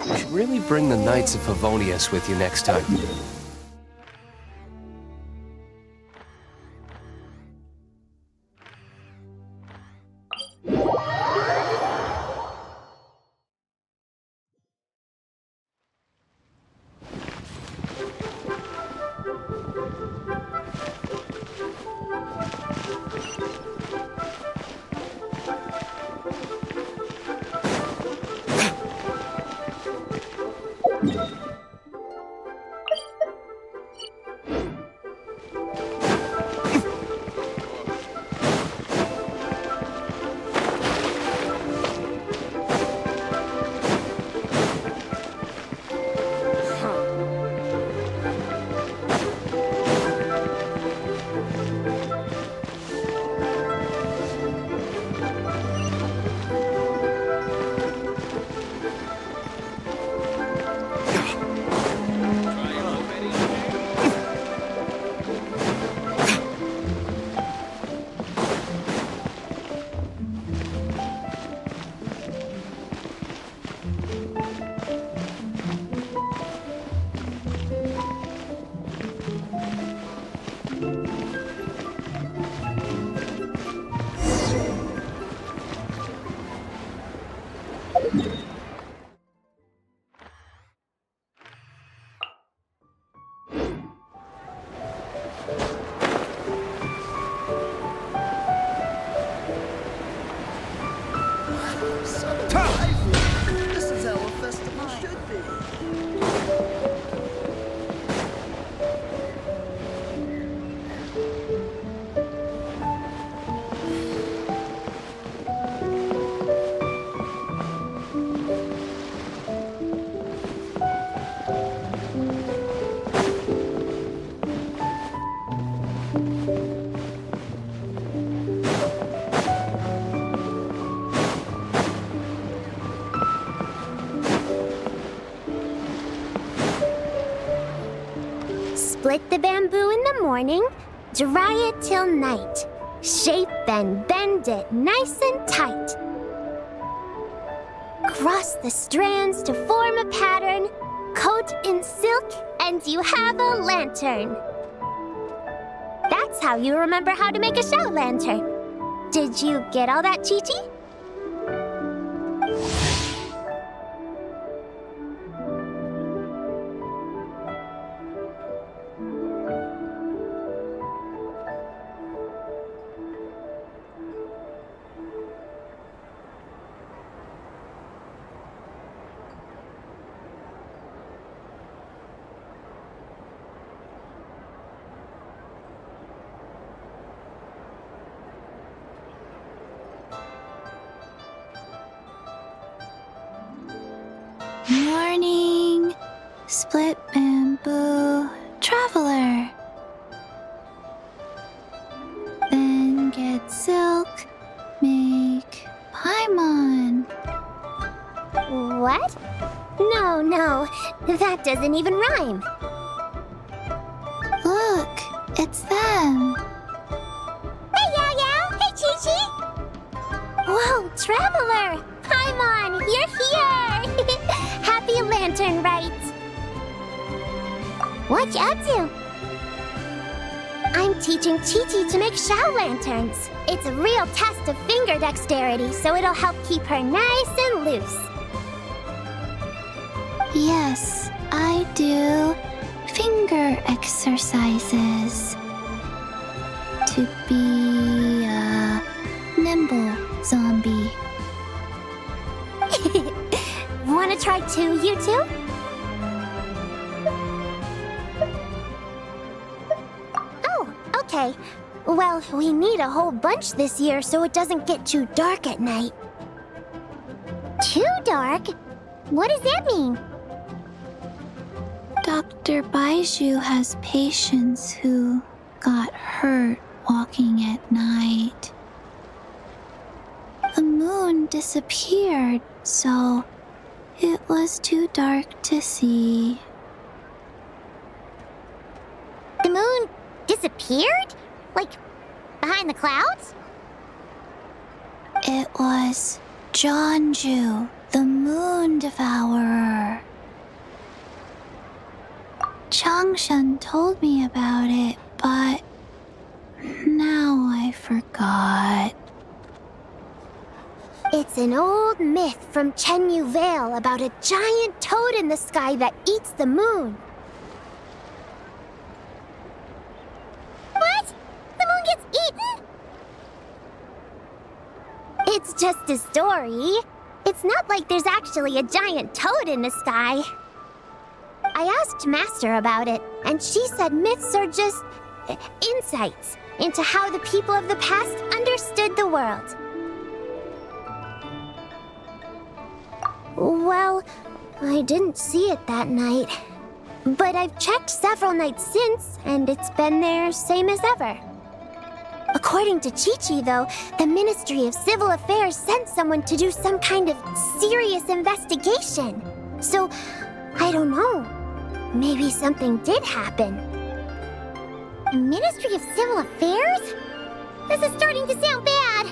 You should really bring the Knights of Favonius with you next time. This is how a festival should be. Split the bamboo in the morning, dry it till night. Shape and bend it nice and tight. Cross the strands to form a pattern, coat in silk, and you have a lantern. That's how you remember how to make a shout lantern. Did you get all that, Chi-Chi? Morning, split bamboo, traveler. Then get silk, make paimon. What? No, that doesn't even rhyme. Look, it's them. Hey, Yao Yao! Hey, Chi-Chi! Whoa, Traveler! Paimon, you're here! Happy Lanternrite! What you up to? I'm teaching Chi-Chi to make Shao lanterns. It's a real test of finger dexterity, so it'll help keep her nice and loose. Yes, I do finger exercises to be a nimble zombie. Wanna try too, you two? okay. Well, we need a whole bunch this year so it doesn't get too dark at night. Too dark? What does that mean? Dr. Baiju has patients who got hurt walking at night. The moon disappeared, so it was too dark to see. The moon disappeared? Like, behind the clouds? It was Jeonju, the moon devourer. Changshan told me about it, but now I forgot. It's an old myth from Chenyu Vale about a giant toad in the sky that eats the moon. What? The moon gets eaten? It's just a story. It's not like there's actually a giant toad in the sky. I asked Master about it, and she said myths are just insights into how the people of the past understood the world. Well, I didn't see it that night. But I've checked several nights since, and it's been there same as ever. According to Chi-Chi, though, the Ministry of Civil Affairs sent someone to do some kind of serious investigation. So, I don't know. Maybe something did happen. Ministry of Civil Affairs? This is starting to sound bad.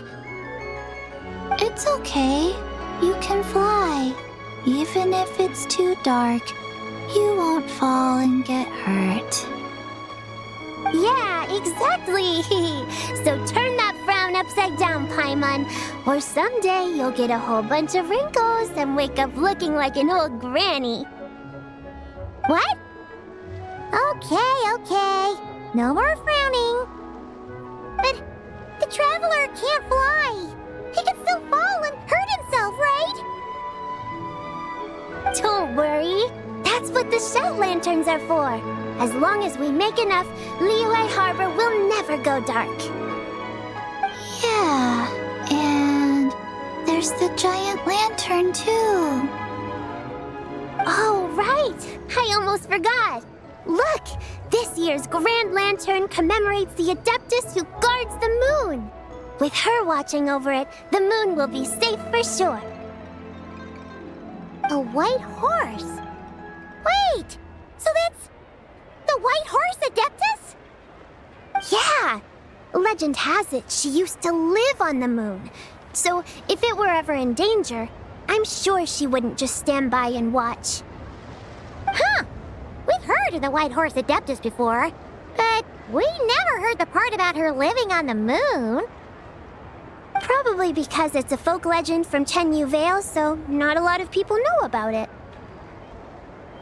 It's okay. You can fly. Even if it's too dark, you won't fall and get hurt. Yeah, exactly. So turn that frown upside down, Paimon, or someday you'll get a whole bunch of wrinkles and wake up looking like an old granny. What? Okay. No more frowning. But the traveler can't fly. He can still fall and hurt himself, right? Don't worry. That's what the shout lanterns are for. As long as we make enough, Liyue Harbor will never go dark. Yeah, and there's the giant lantern too. Oh, right! I almost forgot. Look! This year's Grand Lantern commemorates the Adeptus who guards the moon. With her watching over it, the moon will be safe for sure. A white horse? Wait! So that's the White Horse Adeptus? Yeah! Legend has it she used to live on the moon. So if it were ever in danger, I'm sure she wouldn't just stand by and watch. Huh! We've heard of the White Horse Adeptus before, but we never heard the part about her living on the moon. Probably because it's a folk legend from Chenyu Vale, so not a lot of people know about it.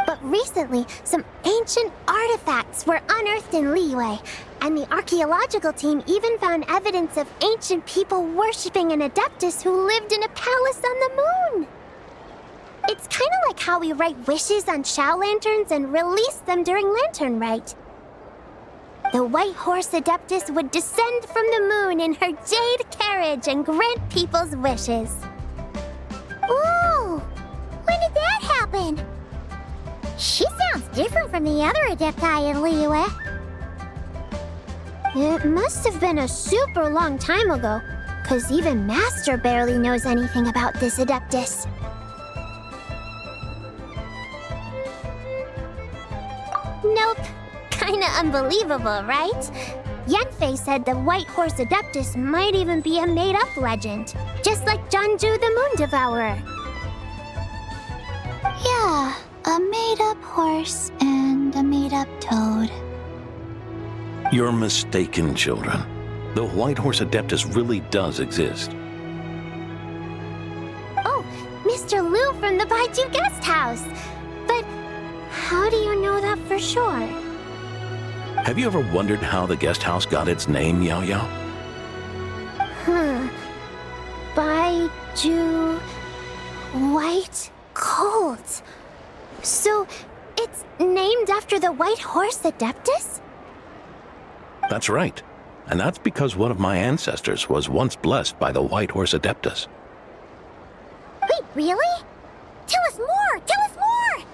But recently, some ancient artifacts were unearthed in Liyue, and the archaeological team even found evidence of ancient people worshipping an Adeptus who lived in a palace on the moon. It's kind of like how we write wishes on Shao lanterns and release them during Lanternrite. The White Horse Adeptus would descend from the moon in her jade carriage and grant people's wishes. Ooh! When did that happen? She sounds different from the other Adepti in Liyue. It must have been a super long time ago, 'cause even Master barely knows anything about this Adeptus. Nope. Kinda unbelievable, right? Yanfei said the White Horse Adeptus might even be a made-up legend, just like Jeonju the Moon Devourer. Yeah, a made-up horse and a made-up toad. You're mistaken, children. The White Horse Adeptus really does exist. Oh, Mr. Liu from the Baiju Guest House. But how do you know that for sure? Have you ever wondered how the guest house got its name, Yao Yao? Baiju... White Colt. So, it's named after the White Horse Adeptus? That's right. And that's because one of my ancestors was once blessed by the White Horse Adeptus. Wait, really? Tell us more! Tell us more!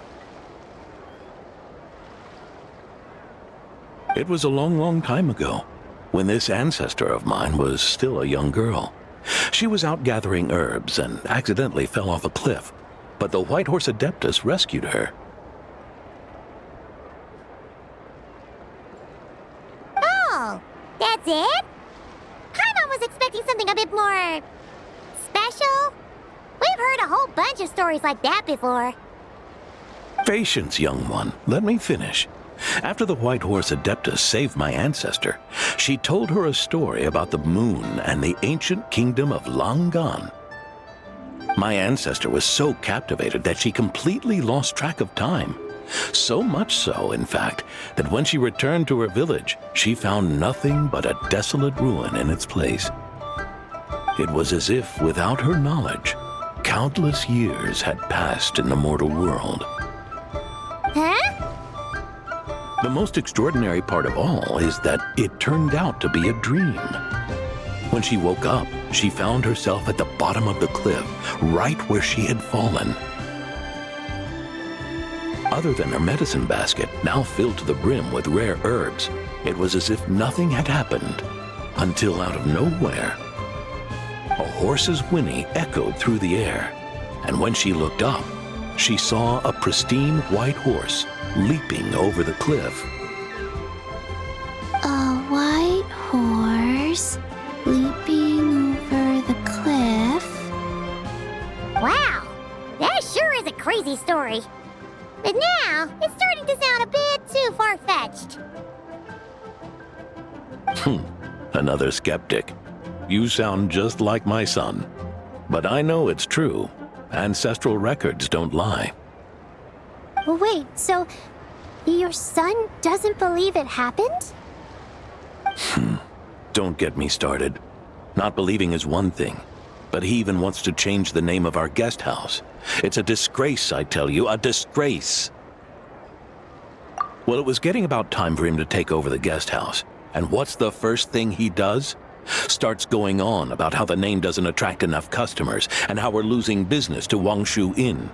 It was a long, long time ago, when this ancestor of mine was still a young girl. She was out gathering herbs and accidentally fell off a cliff, but the White Horse Adeptus rescued her. Oh, that's it? Paimon was expecting something a bit more special. We've heard a whole bunch of stories like that before. Patience, young one. Let me finish. After the White Horse Adeptus saved my ancestor, she told her a story about the moon and the ancient kingdom of Long Gone. My ancestor was so captivated that she completely lost track of time. So much so, in fact, that when she returned to her village, she found nothing but a desolate ruin in its place. It was as if, without her knowledge, countless years had passed in the mortal world. Huh? The most extraordinary part of all is that it turned out to be a dream. When she woke up, she found herself at the bottom of the cliff, right where she had fallen. Other than her medicine basket, now filled to the brim with rare herbs, it was as if nothing had happened, until out of nowhere, a horse's whinny echoed through the air, and when she looked up, she saw a pristine white horse leaping over the cliff. A white horse leaping over the cliff? Wow, that sure is a crazy story. But now, it's starting to sound a bit too far-fetched. Another skeptic. You sound just like my son. But I know it's true. Ancestral records don't lie. Wait, so your son doesn't believe it happened? Don't get me started. Not believing is one thing, but he even wants to change the name of our guest house. It's a disgrace, I tell you, a disgrace. Well, it was getting about time for him to take over the guest house. And what's the first thing he does? Starts going on about how the name doesn't attract enough customers and how we're losing business to Wangshu Inn.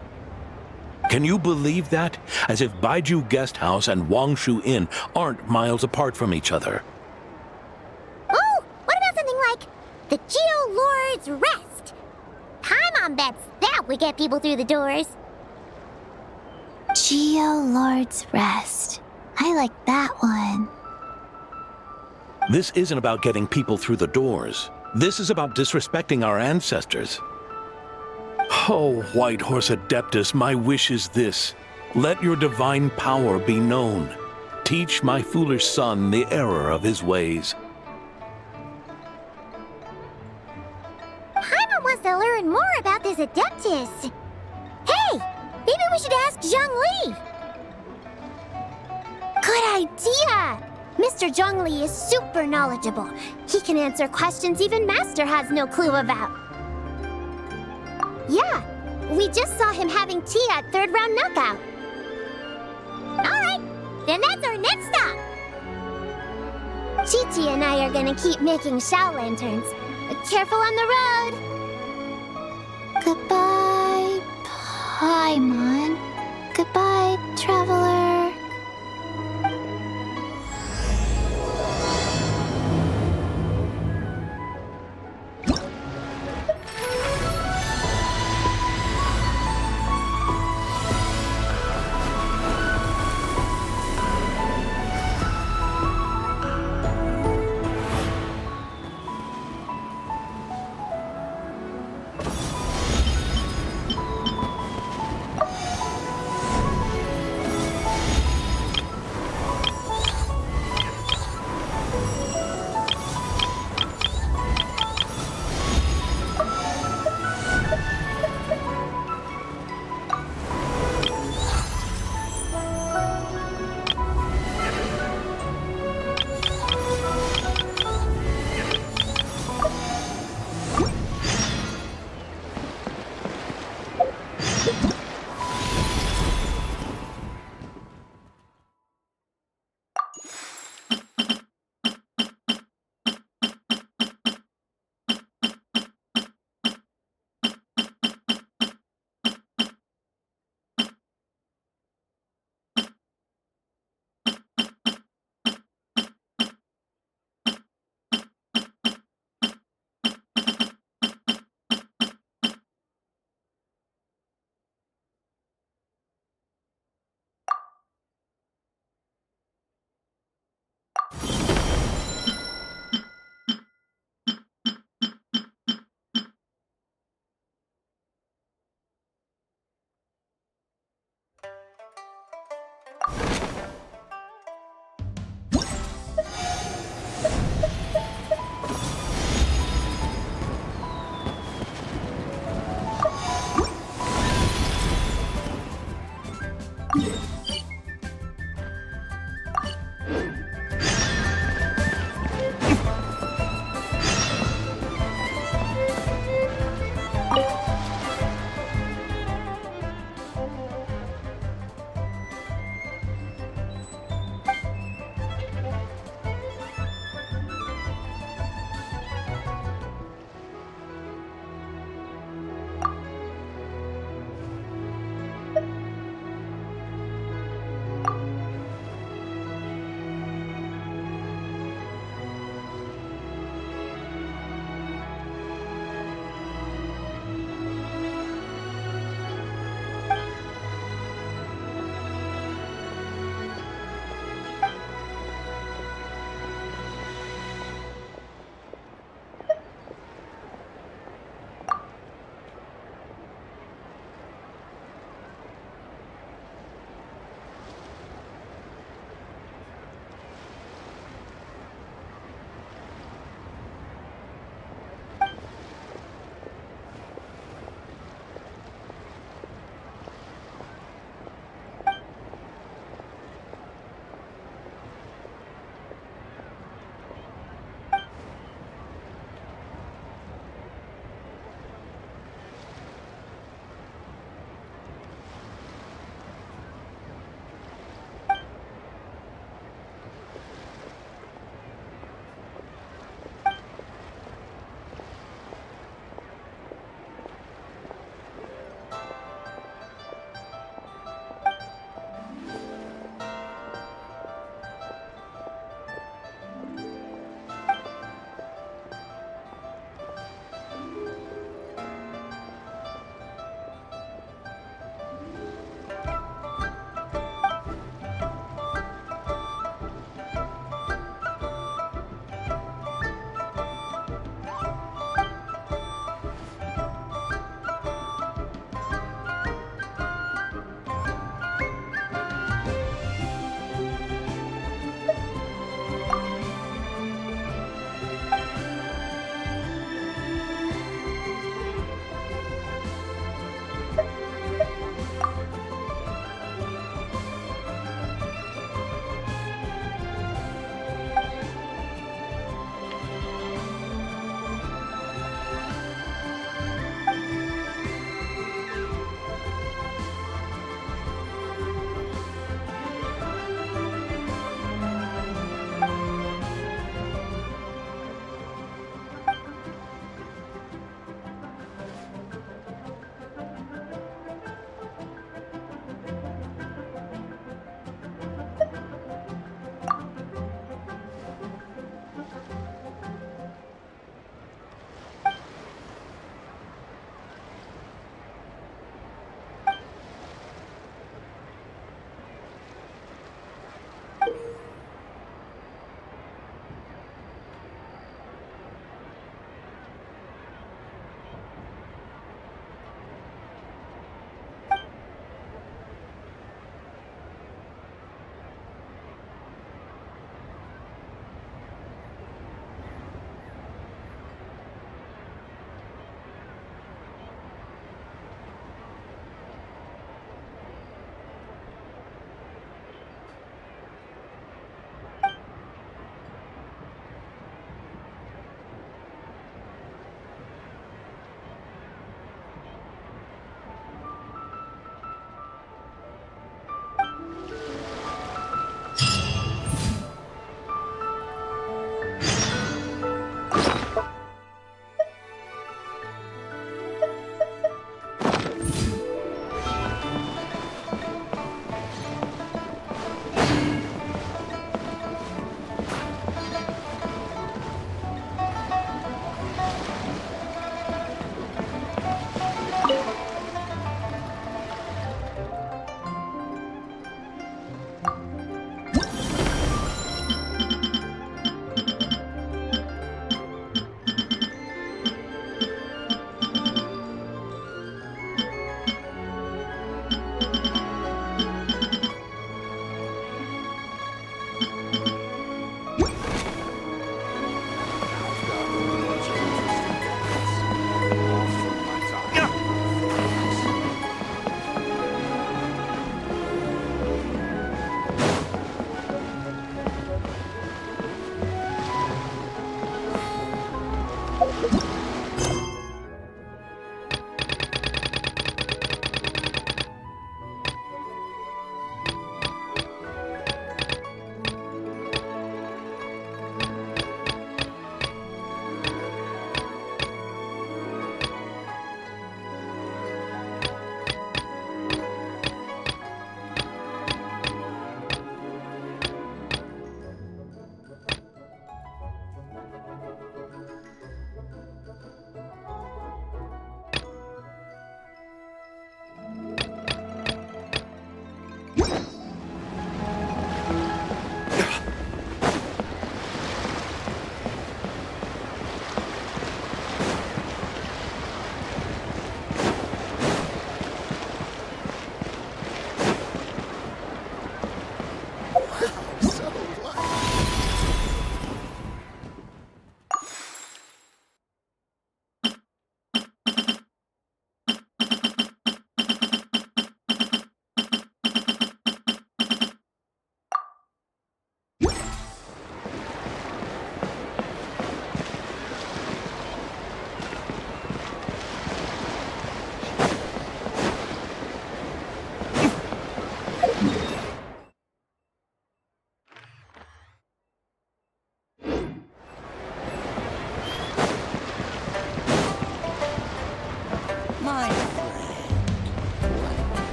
Can you believe that? As if Baiju Guest House and Wangshu Inn aren't miles apart from each other. Oh, what about something like the Geo Lord's Rest? Paimon bets that would get people through the doors. Geo Lord's Rest. I like that one. This isn't about getting people through the doors. This is about disrespecting our ancestors. Oh, White Horse Adeptus, my wish is this. Let your divine power be known. Teach my foolish son the error of his ways. Paimon wants to learn more about this Adeptus. Hey, maybe we should ask Zhongli. Good idea! Mr. Zhongli is super knowledgeable. He can answer questions even Master has no clue about. Yeah, we just saw him having tea at third round knockout. Alright, then that's our next stop. Chi-Chi and I are gonna keep making Shao lanterns. Careful on the road. Goodbye, Paimon. Goodbye, traveler.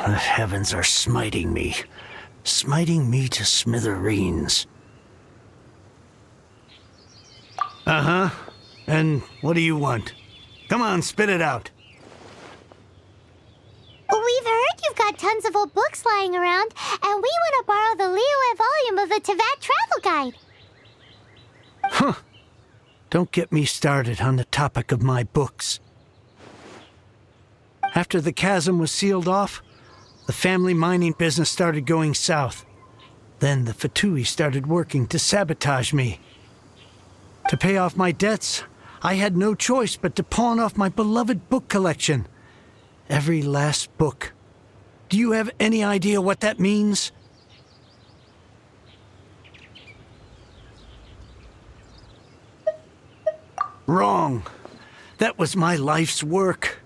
The heavens are smiting me to smithereens. Uh-huh. And what do you want? Come on, spit it out. We've heard you've got tons of old books lying around, and we want to borrow the Liyue volume of the Teyvat Travel Guide. Huh. Don't get me started on the topic of my books. After the chasm was sealed off, the family mining business started going south. Then the Fatui started working to sabotage me. To pay off my debts, I had no choice but to pawn off my beloved book collection. Every last book. Do you have any idea what that means? Wrong. That was my life's work.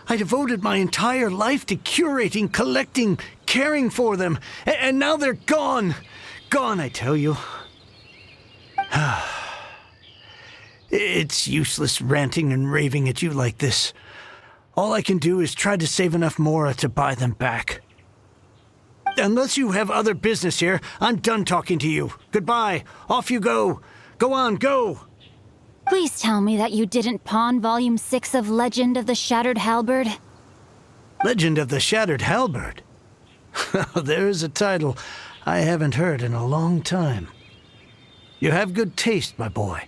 I devoted my entire life to curating, collecting, caring for them, and now they're gone. Gone, I tell you. It's useless ranting and raving at you like this. All I can do is try to save enough Mora to buy them back. Unless you have other business here, I'm done talking to you. Goodbye. Off you go. Go on, go. Please tell me that you didn't pawn Volume 6 of Legend of the Shattered Halberd. Legend of the Shattered Halberd? There's a title I haven't heard in a long time. You have good taste, my boy.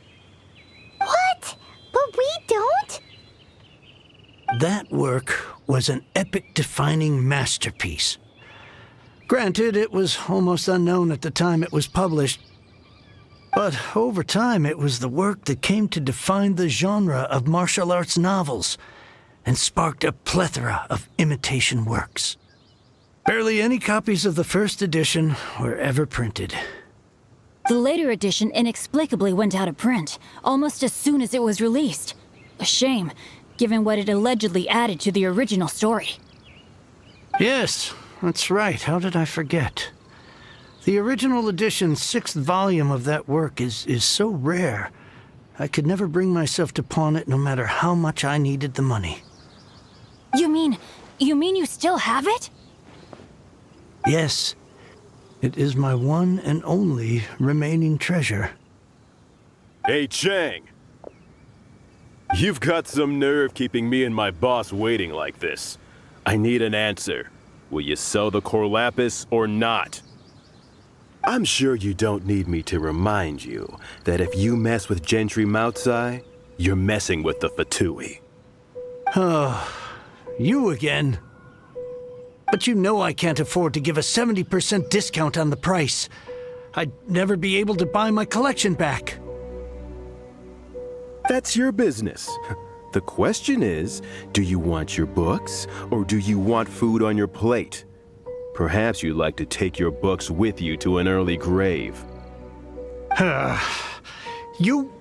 What? But we don't? That work was an epic-defining masterpiece. Granted, it was almost unknown at the time it was published, but over time it was the work that came to define the genre of martial arts novels and sparked a plethora of imitation works. Barely any copies of the first edition were ever printed. The later edition inexplicably went out of print, almost as soon as it was released. A shame, given what it allegedly added to the original story. Yes, that's right. How did I forget? The original edition's 6th volume of that work is so rare, I could never bring myself to pawn it no matter how much I needed the money. You mean you still have it? Yes. It is my one and only remaining treasure. Hey, Chang! You've got some nerve keeping me and my boss waiting like this. I need an answer. Will you sell the core lapis or not? I'm sure you don't need me to remind you that if you mess with Gentry Moutsai, you're messing with the Fatui. Oh, you again. But you know I can't afford to give a 70% discount on the price. I'd never be able to buy my collection back. That's your business. The question is, do you want your books, or do you want food on your plate? Perhaps you'd like to take your books with you to an early grave. You...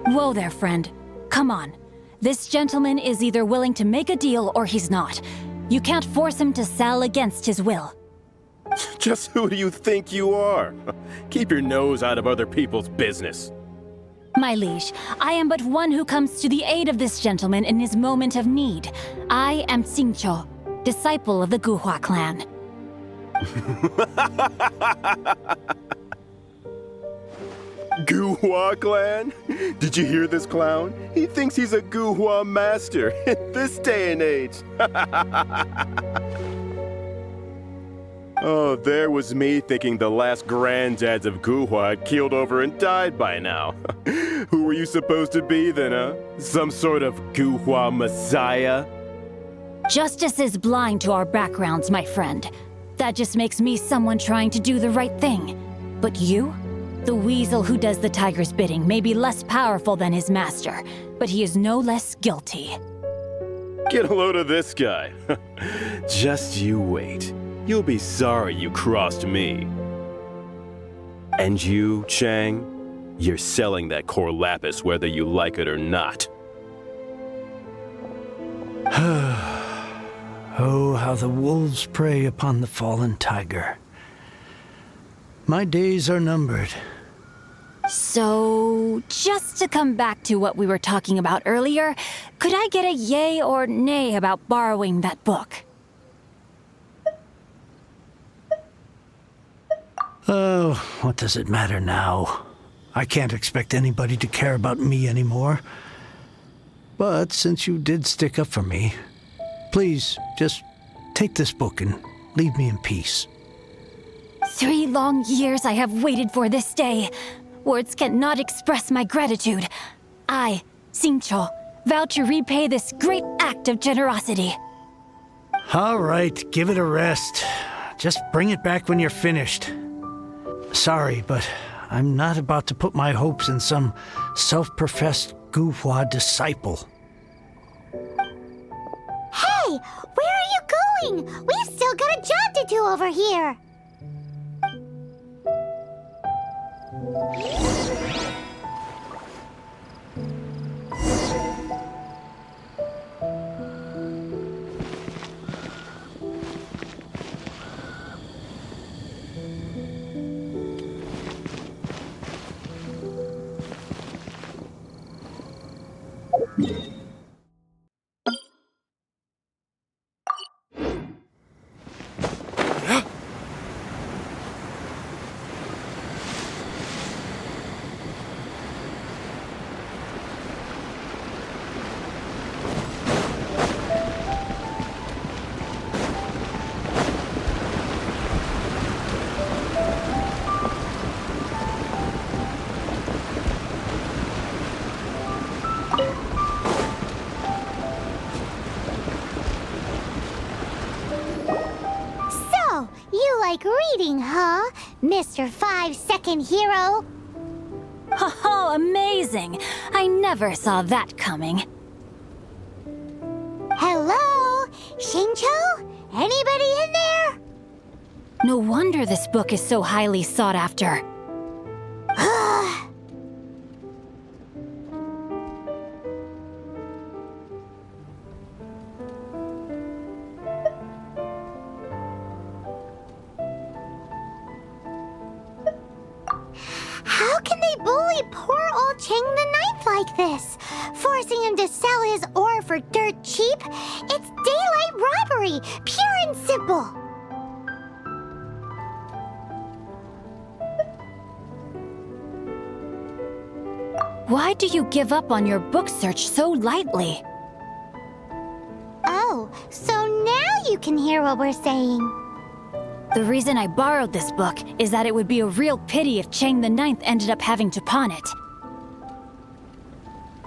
Whoa there, friend. Come on. This gentleman is either willing to make a deal or he's not. You can't force him to sell against his will. Just who do you think you are? Keep your nose out of other people's business. My liege, I am but one who comes to the aid of this gentleman in his moment of need. I am Xingqiu, disciple of the Guhua clan. Guhua clan? Did you hear this clown? He thinks he's a Guhua master in this day and age. Oh, there was me thinking the last granddads of Guhua had keeled over and died by now. Who were you supposed to be then, huh? Some sort of Guhua messiah? Justice is blind to our backgrounds, my friend. That just makes me someone trying to do the right thing. But you? The weasel who does the tiger's bidding may be less powerful than his master, but he is no less guilty. Get a load of this guy. Just you wait. You'll be sorry you crossed me. And you, Chang, you're selling that core lapis whether you like it or not. Oh, how the wolves prey upon the fallen tiger. My days are numbered. So, just to come back to what we were talking about earlier, could I get a yay or nay about borrowing that book? Oh, what does it matter now? I can't expect anybody to care about me anymore. But since you did stick up for me, please, just take this book and leave me in peace. 3 long years I have waited for this day. Words cannot express my gratitude. I, Xingqiu, vow to repay this great act of generosity. All right, give it a rest. Just bring it back when you're finished. Sorry, but I'm not about to put my hopes in some self-professed Guhua disciple. Hey, where are you going? We've still got a job to do over here. Like reading, huh, Mr. 5-second hero? Oh, amazing! I never saw that coming. Hello? Xingqiu? Anybody in there? No wonder this book is so highly sought after. How can they bully poor old Chang the Ninth like this? Forcing him to sell his ore for dirt cheap? It's daylight robbery, pure and simple. Why do you give up on your book search so lightly? Oh, so now you can hear what we're saying. The reason I borrowed this book is that it would be a real pity if Chang the Ninth ended up having to pawn it.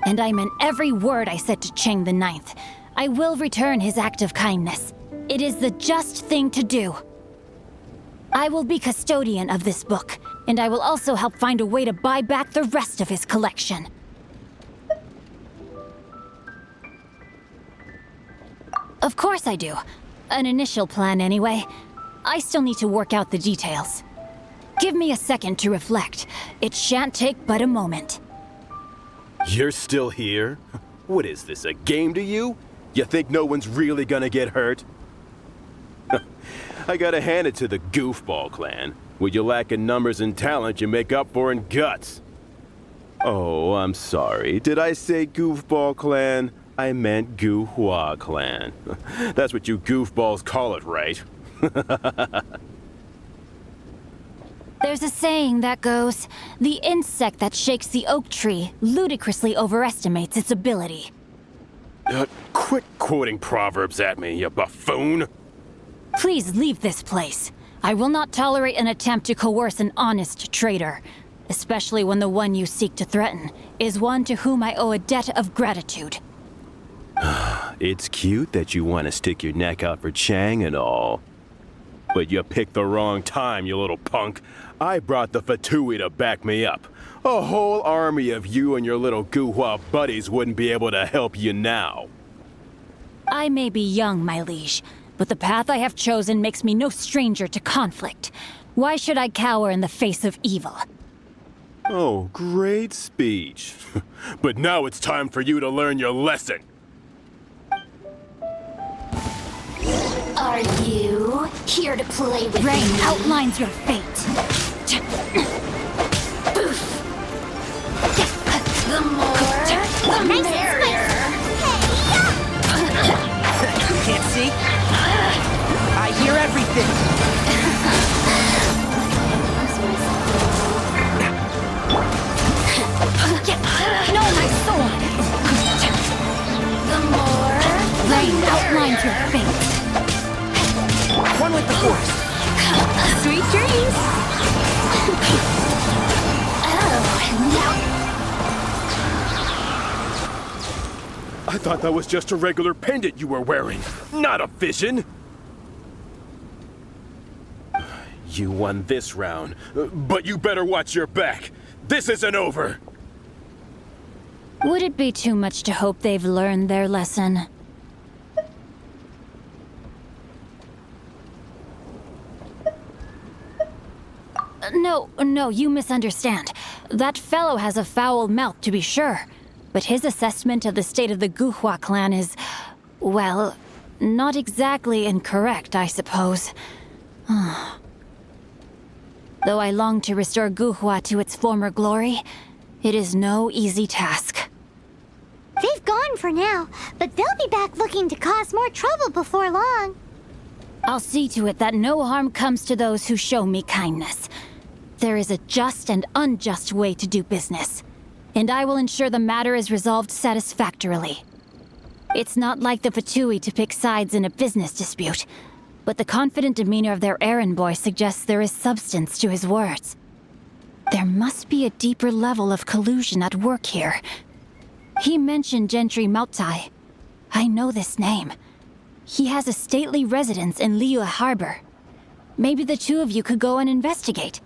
And I meant every word I said to Chang the Ninth. I will return his act of kindness. It is the just thing to do. I will be custodian of this book, and I will also help find a way to buy back the rest of his collection. Of course I do. An initial plan anyway. I still need to work out the details. Give me a second to reflect. It shan't take but a moment. You're still here? What is this, a game to you? You think no one's really gonna get hurt? I gotta hand it to the goofball clan. What you lack in numbers and talent, you make up for in guts. Oh, I'm sorry. Did I say Goofball Clan? I meant Goohua Clan. That's what you goofballs call it, right? There's a saying that goes, the insect that shakes the oak tree ludicrously overestimates its ability. Quit quoting proverbs at me, you buffoon! Please leave this place. I will not tolerate an attempt to coerce an honest trader, especially when the one you seek to threaten is one to whom I owe a debt of gratitude. It's cute that you want to stick your neck out for Chang and all. But you picked the wrong time, you little punk. I brought the Fatui to back me up. A whole army of you and your little Guhua buddies wouldn't be able to help you now. I may be young, my liege, but the path I have chosen makes me no stranger to conflict. Why should I cower in the face of evil? Oh, great speech. But now it's time for you to learn your lesson. Are you here to play with Rain me? outlines your fate. The more, the merrier. Can't see? I hear everything. No, my sword! The more, Rain outlines your fate. One with the force. Sweet dreams. I thought that was just a regular pendant you were wearing, not a vision. You won this round, but you better watch your back. This isn't over. Would it be too much to hope they've learned their lesson? No, you misunderstand. That fellow has a foul mouth, to be sure. But his assessment of the state of the Guhua clan is, well, not exactly incorrect, I suppose. Though I long to restore Guhua to its former glory, it is no easy task. They've gone for now, but they'll be back looking to cause more trouble before long. I'll see to it that no harm comes to those who show me kindness. There is a just and unjust way to do business, and I will ensure the matter is resolved satisfactorily. It's not like the Fatui to pick sides in a business dispute, but the confident demeanor of their errand boy suggests there is substance to his words. There must be a deeper level of collusion at work here. He mentioned Gentry Mautai. I know this name. He has a stately residence in Liyue Harbor. Maybe the two of you could go and investigate.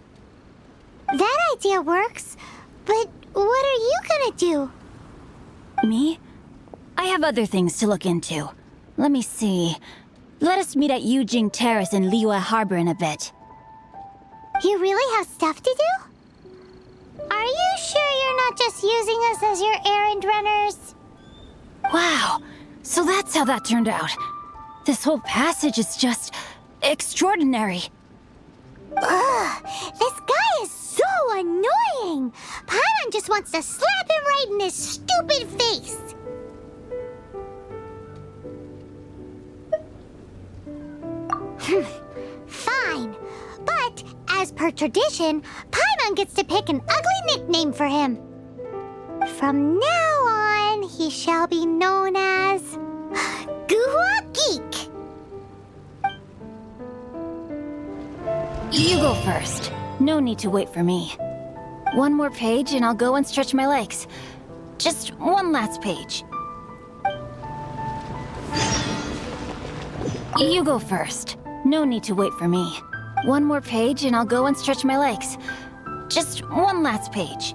That idea works, but what are you gonna do? Me? I have other things to look into. Let me see. Let us meet at Yujing Terrace in Liyue Harbor in a bit. You really have stuff to do? Are you sure you're not just using us as your errand runners? Wow, so that's how that turned out. This whole passage is just extraordinary. Ugh, this guy is so annoying! Paimon just wants to slap him right in his stupid face! Fine, but as per tradition, Paimon gets to pick an ugly nickname for him. From now on, he shall be known as Guhua Geek. You go first. No need to wait for me. One more page and I'll go and stretch my legs. Just one last page. You go first. No need to wait for me. One more page and I'll go and stretch my legs. Just one last page.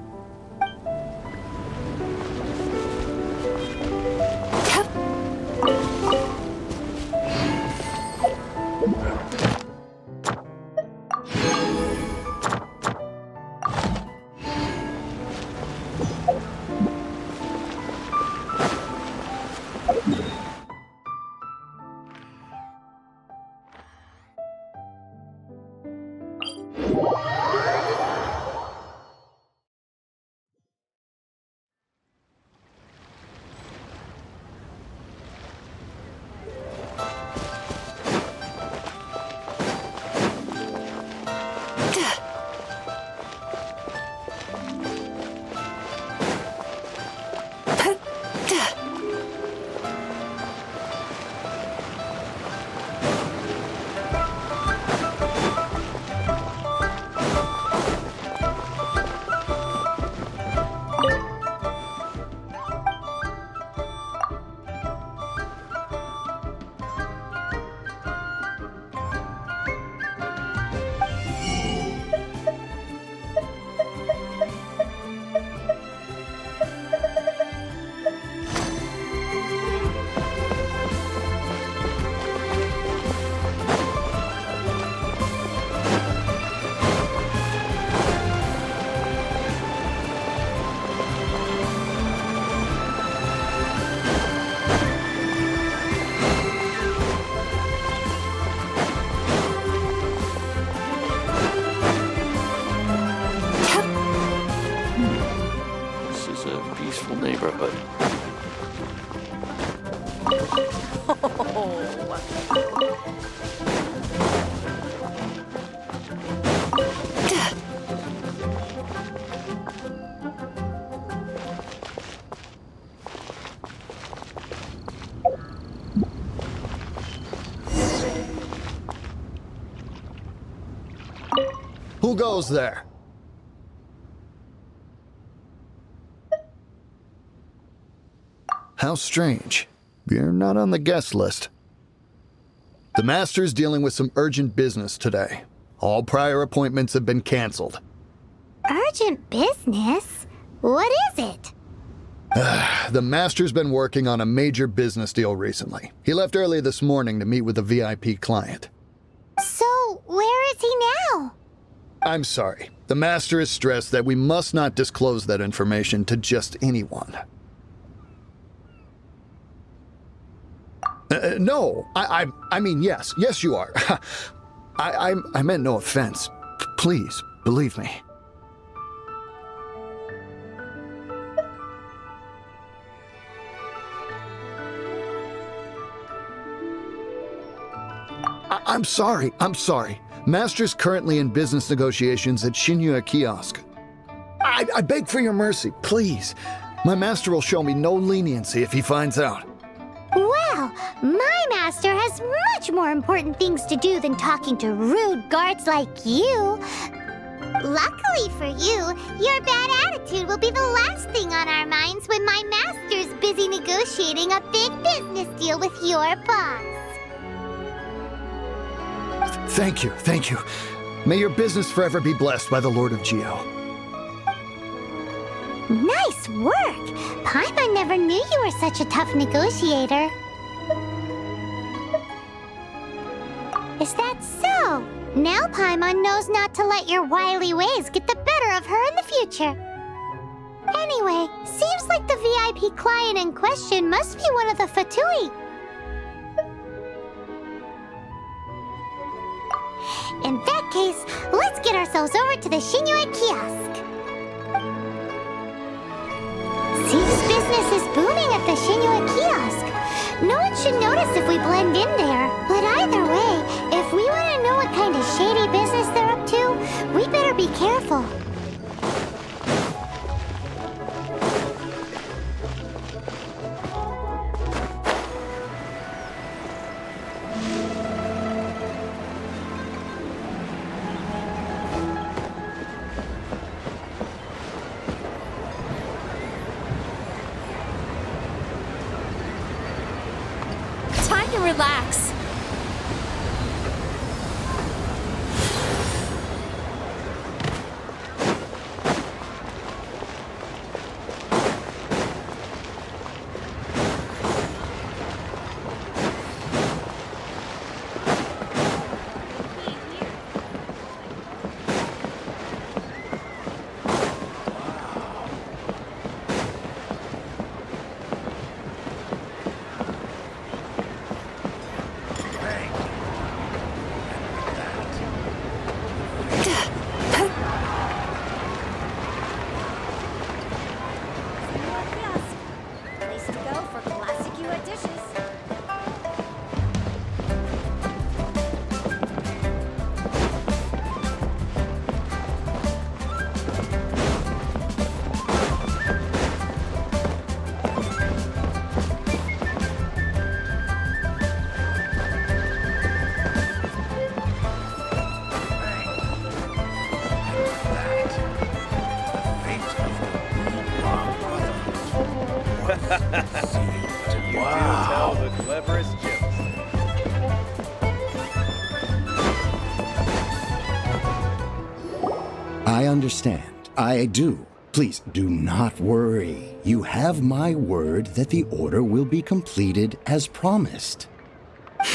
Who goes there? How strange. You're not on the guest list. The Master's dealing with some urgent business today. All prior appointments have been canceled. Urgent business? What is it? The Master's been working on a major business deal recently. He left early this morning to meet with a VIP client. So, where is he now? I'm sorry. The Master is stressed that we must not disclose that information to just anyone. No, I mean, yes. Yes, you are. I meant no offense. Please, believe me. I'm sorry. Master's currently in business negotiations at Shinya Kiosk. I beg for your mercy, please. My master will show me no leniency if he finds out. Well, my master has much more important things to do than talking to rude guards like you. Luckily for you, your bad attitude will be the last thing on our minds when my master's busy negotiating a big business deal with your boss. Thank you. May your business forever be blessed by the Lord of Geo. Nice work! Paimon never knew you were such a tough negotiator. Is that so? Now Paimon knows not to let your wily ways get the better of her in the future. Anyway, seems like the VIP client in question must be one of the Fatui. In that case, let's get ourselves over to the Shinya Kiosk. Seems business is booming at the Shinya Kiosk. No one should notice if we blend in there. But either way, if we want to know what kind of shady business they're up to, we better be careful. Time to relax. Place to go for classic UI dishes. You do tell the cleverest jokes. I understand. I do. Please do not worry. You have my word that the order will be completed as promised.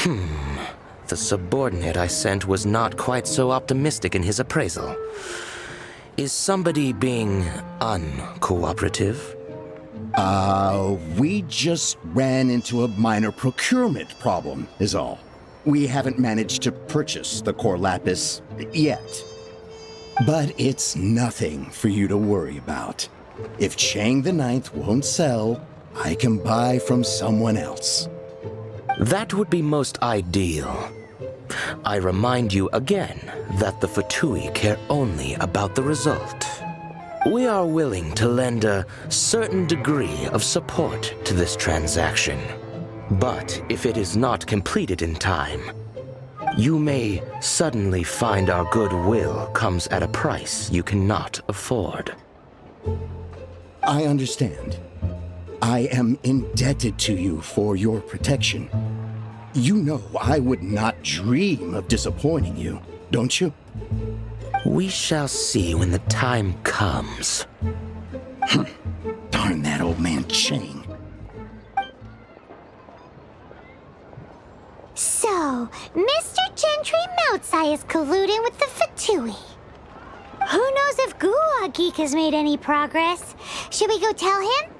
The subordinate I sent was not quite so optimistic in his appraisal. Is somebody being uncooperative? We just ran into a minor procurement problem, is all. We haven't managed to purchase the core lapis yet. But it's nothing for you to worry about. If Chang the Ninth won't sell, I can buy from someone else. That would be most ideal. I remind you again that the Fatui care only about the result. We are willing to lend a certain degree of support to this transaction. But if it is not completed in time, you may suddenly find our goodwill comes at a price you cannot afford. I understand. I am indebted to you for your protection. You know I would not dream of disappointing you, don't you? We shall see when the time comes. Darn that old man Chang. So, Mr. Gentry Moutsai is colluding with the Fatui. Who knows if Guwa Geek has made any progress? Should we go tell him?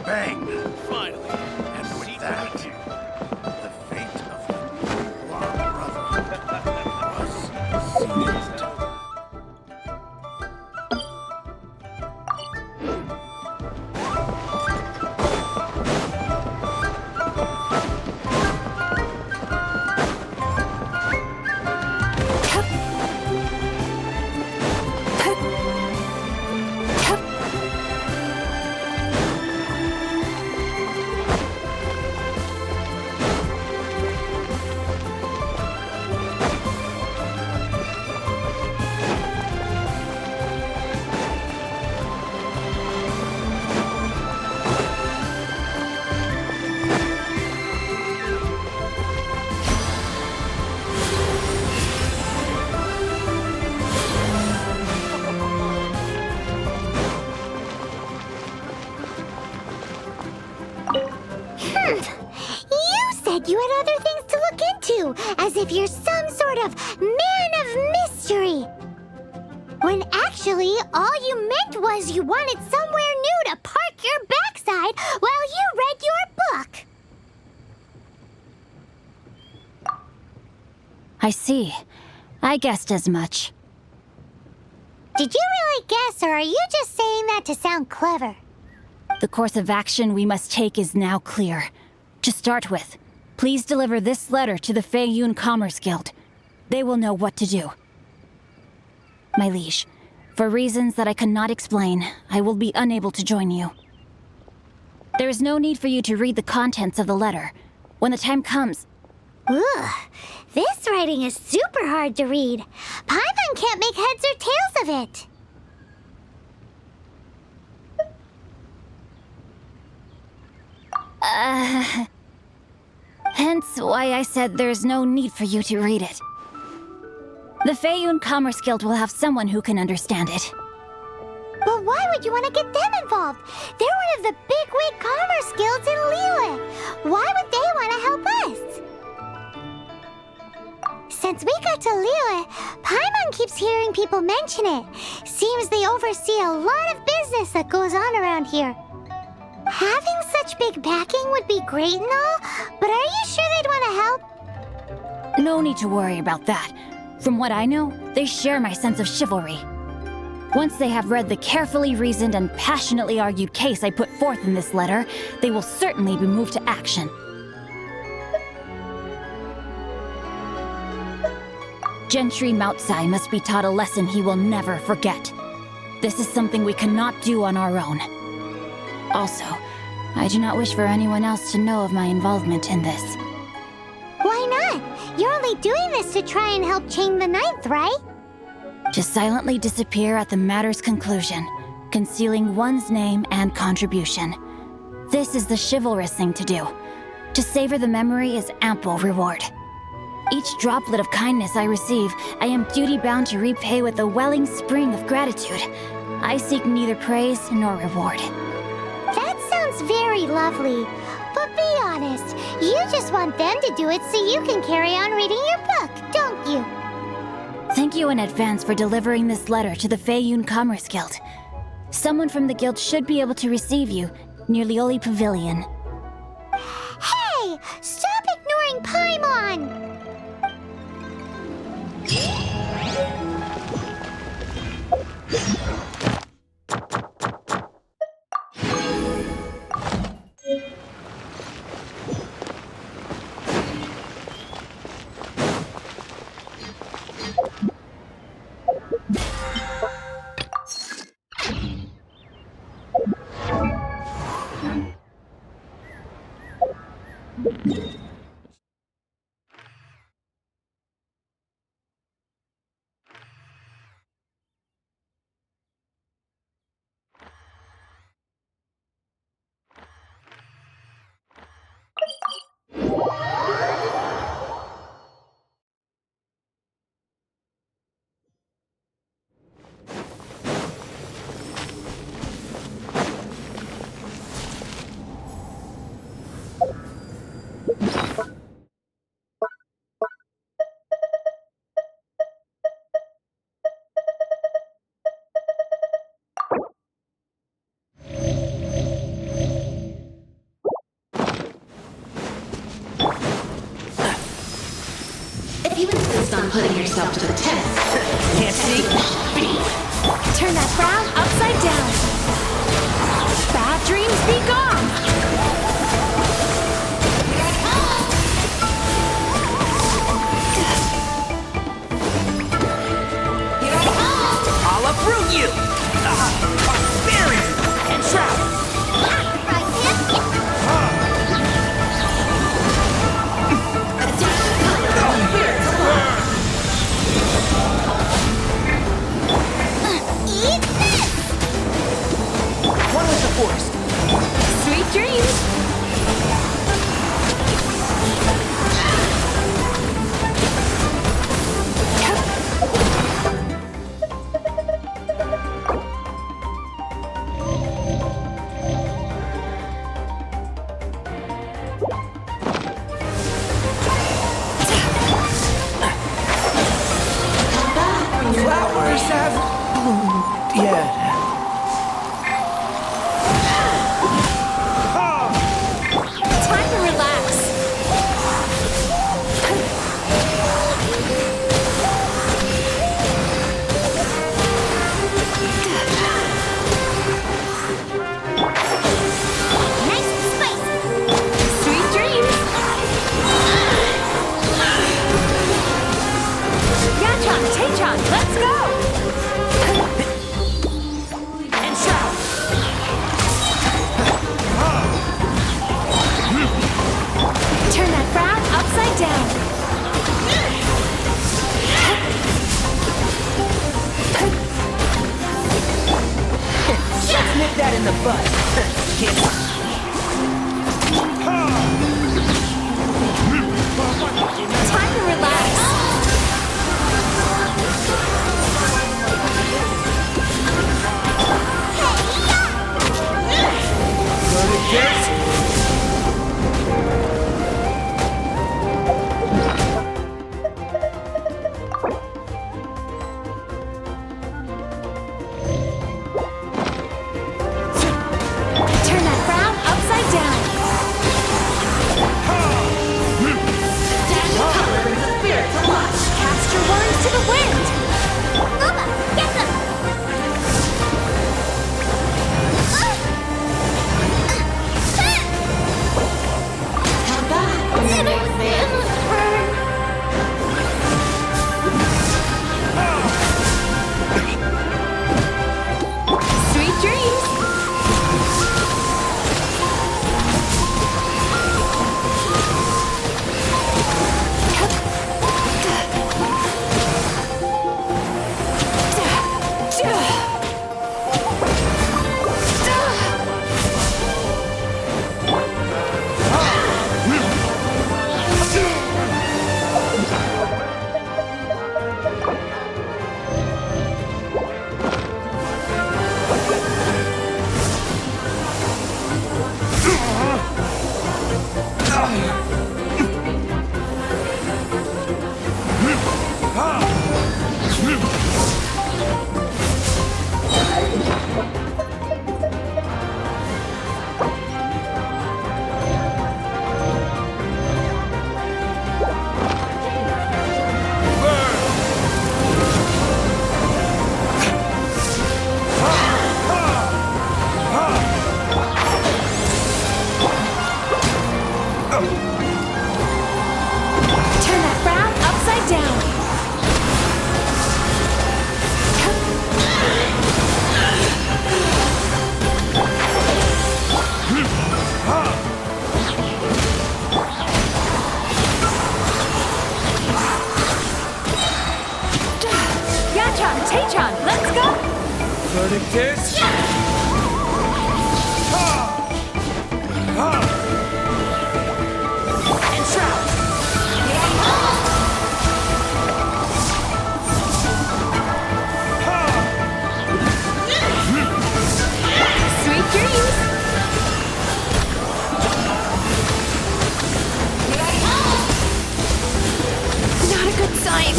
Bang! Finally. And with that, the fate of the brother was sealed. You had other things to look into, as if you're some sort of man of mystery. When actually, all you meant was you wanted somewhere new to park your backside while you read your book. I see. I guessed as much. Did you really guess, or are you just saying that to sound clever? The course of action we must take is now clear. To start with, please deliver this letter to the Feiyun Commerce Guild. They will know what to do. My liege, for reasons that I cannot explain, I will be unable to join you. There is no need for you to read the contents of the letter. When the time comes... Ugh, this writing is super hard to read. Paimon can't make heads or tails of it. Hence why I said there's no need for you to read it. The Feiyun Commerce Guild will have someone who can understand it. But why would you want to get them involved? They're one of the bigwig commerce guilds in Liyue. Why would they want to help us? Since we got to Liyue, Paimon keeps hearing people mention it. Seems they oversee a lot of business that goes on around here. Having such big backing would be great and all, but are you sure they'd want to help? No need to worry about that. From what I know, they share my sense of chivalry. Once they have read the carefully reasoned and passionately argued case I put forth in this letter, they will certainly be moved to action. Gentry Moutsai must be taught a lesson he will never forget. This is something we cannot do on our own. Also, I do not wish for anyone else to know of my involvement in this. Why not? You're only doing this to try and help Chang the Ninth, right? To silently disappear at the matter's conclusion, concealing one's name and contribution. This is the chivalrous thing to do. To savor the memory is ample reward. Each droplet of kindness I receive, I am duty-bound to repay with a welling spring of gratitude. I seek neither praise nor reward. That sounds very lovely. But be honest, you just want them to do it so you can carry on reading your book, don't you? Thank you in advance for delivering this letter to the Feiyun Commerce Guild. Someone from the guild should be able to receive you near Lioli Pavilion. Hey! Stop ignoring Paimon! If you insist on putting yourself to the test, Can't see? Turn that frown upside down. Bad dreams be gone. I'll uproot you! Barbarian! And trap! Eat this! One with the force! Sweet dreams. Flowers have bloomed yet. Time to relax. Nice and spicy! Sweet dreams. Yatron, Taytron, let's go. And shout! Turn that frown upside down. Let's nip that in the bud. Can't Time to relax. go to Genshin. Turn that frown upside down. Daniel Let's go! Verdict is... Sweet dreams! Not a good sign.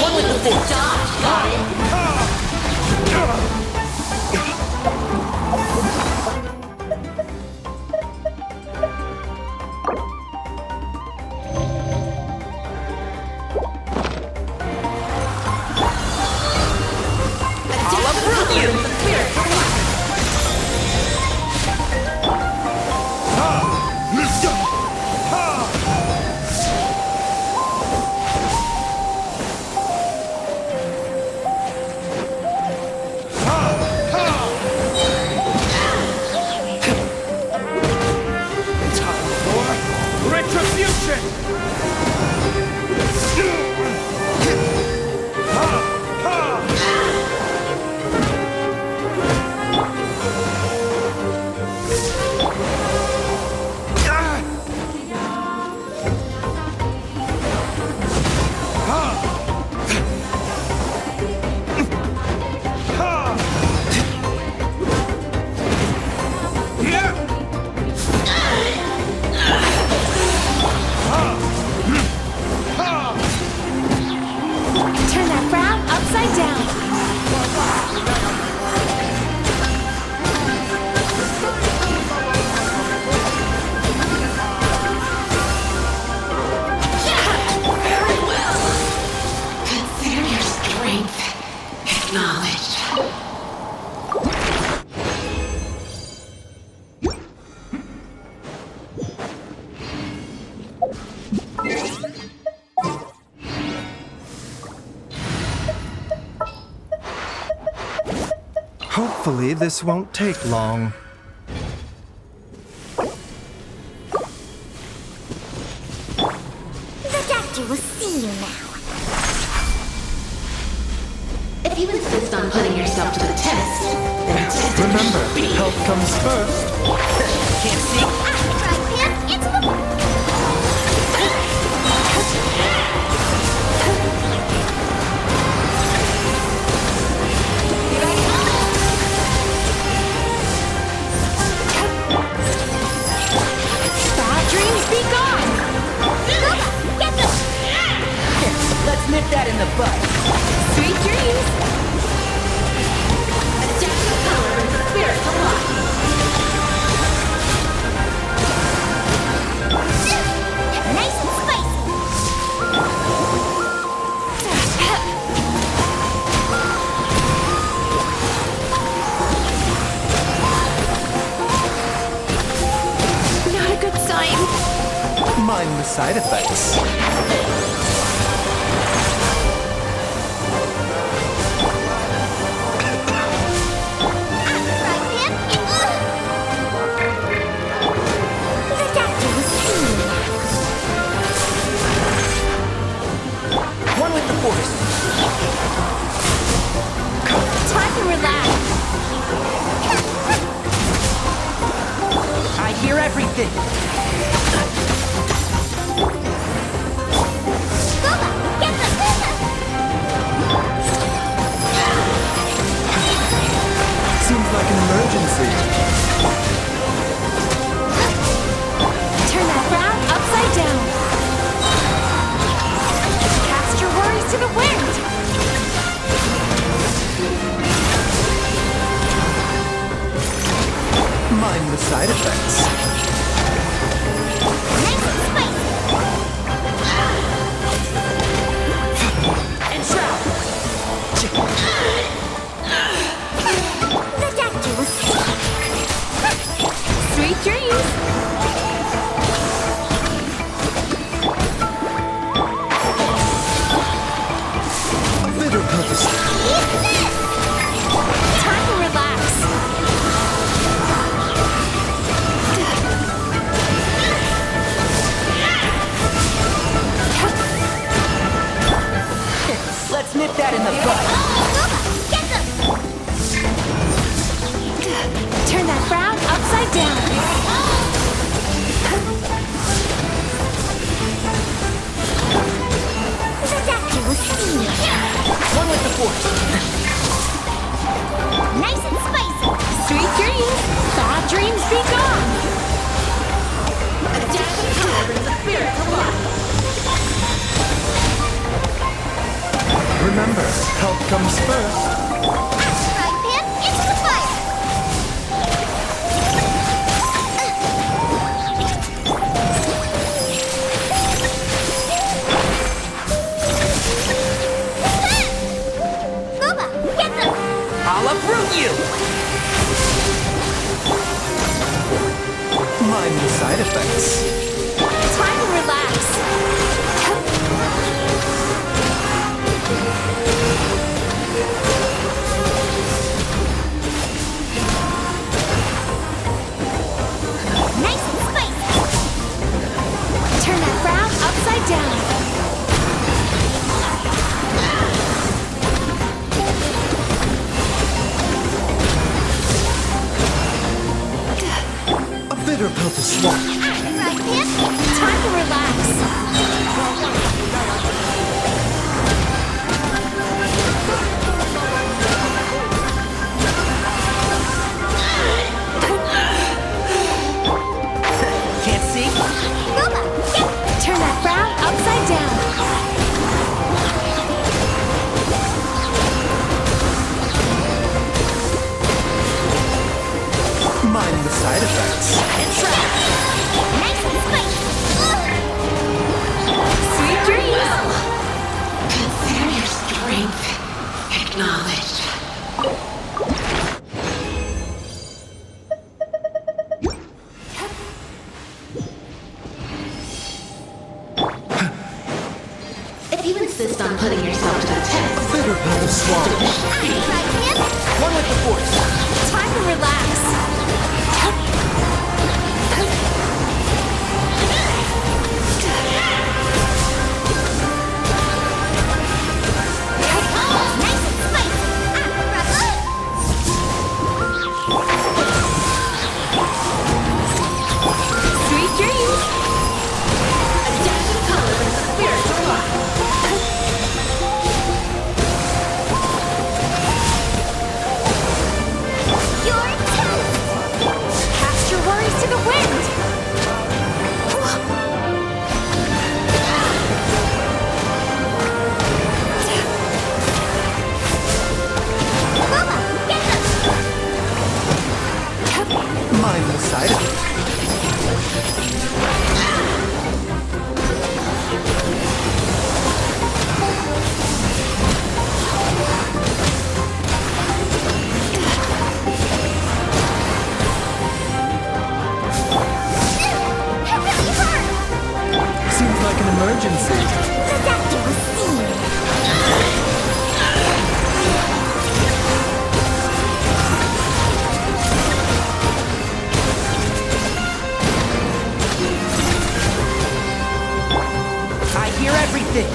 One with the force. Dodge, got it. Turn that frown upside down. Very well. Consider your strength acknowledged. Hopefully this won't take long. The doctor will see you now. If you insist on putting yourself to the test, then test it Remember, should be. health comes first. Can't see. It's the... Bad dreams be gone! Get this! Let's nip that in the bud. Sweet dreams! Adapt the power of the spirit to life. Nice and spicy. Not a good sign. Mind the side effects. The doctor will see you now. One with the force. Time to relax. I hear everything. Get this! Seems like an emergency. Turn that frown upside down. Cast your worries to the wind. Mind the side effects. Let's nip that in the bud. Get them! Turn that frown upside down. Ridiculous scene. One with the force. Nice and spicy. Sweet dreams. Bad dreams be gone. A dash of color brings the spirit to life. Remember, health comes first. Right, Pip, into the fire. Booba, get them. I'll uproot you! Mind the side effects. Time to relax. Nice and spicy. Turn that frown upside down. A bitter pill to swallow. Right, Pip? Time to relax. Can't see? Booba, turn that frown upside down. Mind the side effects. Nice and spicy. Sweet dreams. Consider your strength acknowledged. If you insist on putting yourself to the test, Bitter pill to swallow. Right, Pip? One with the force. Time to relax. Nice and spicy. Sweet dreams. a dash of color brings the spirit to life. Your toast. Cast your worries to the wind. Booba, get them. Mind the side effects. It really hurt. Seems like an emergency. Ridiculous scene. I hear everything.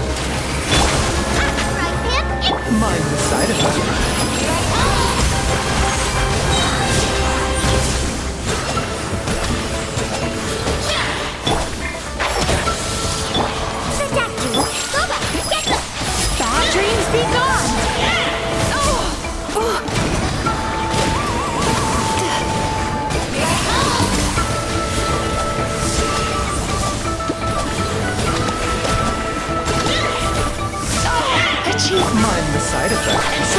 Right, Pip? Mind the side effects. Ridiculous. Booba, get them. Bad dreams be gone. Mind the side effects.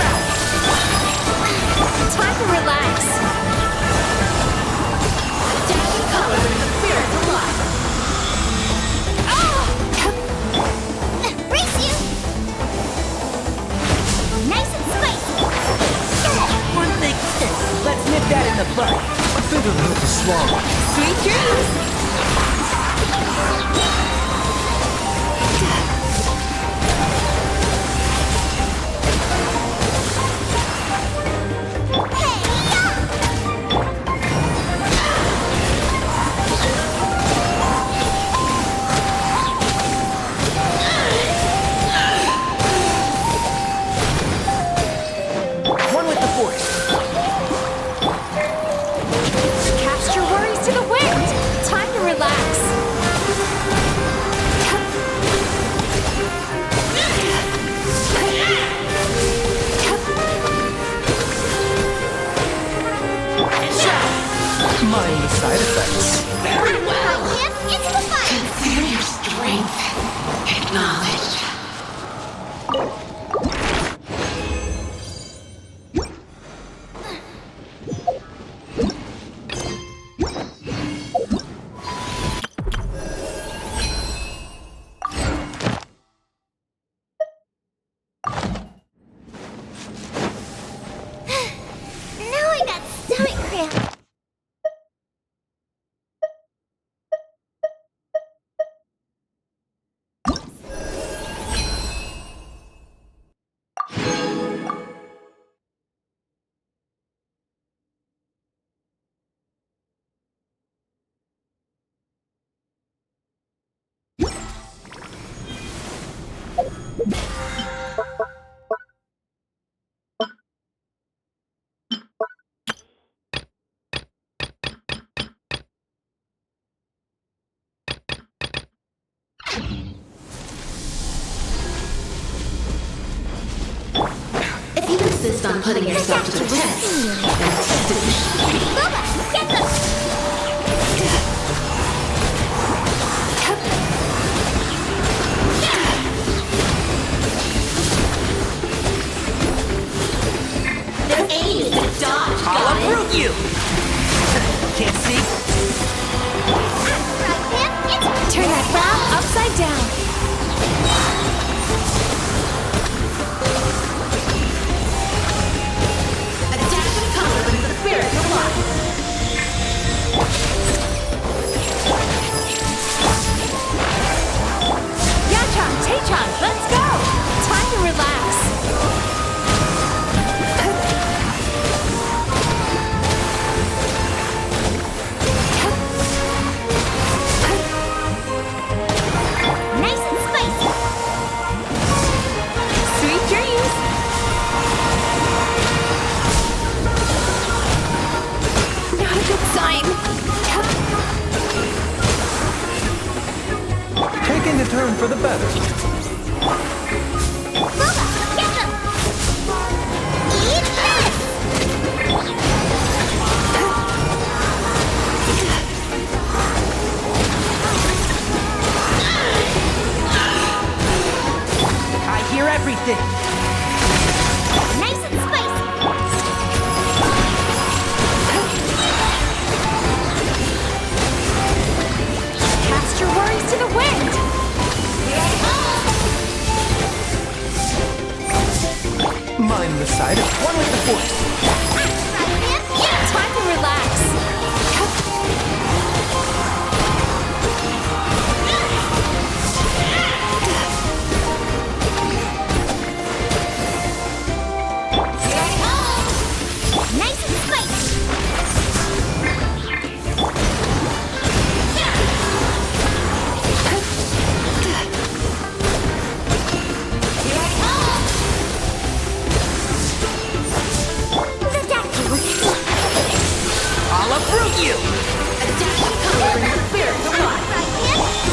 Time to relax. Dash of color brings the spirit to life. Race you. Nice and spicy. One thing sticks. Let's nip that in the bud. A bitter pill to swallow. Sweet dreams. insist on putting yourself to the test, then test it. Booba, get them! Their aim is to dodge, I'll got it? uproot you! Can't see? Turn that frown upside down. A dash of color brings the spirit to life. Yachan, Tachan, let's go! Time to relax. Nice and spicy. Sweet dreams. Not a good sign. Taking a turn for the better. Booba, get them! Eat this! I hear everything. Nice and spicy. Cast your worries to the wind. Mind the side of one with the force. Time to relax. Nice and spicy. The doctor was I'll uproot you! A dash of color brings the spirit to life.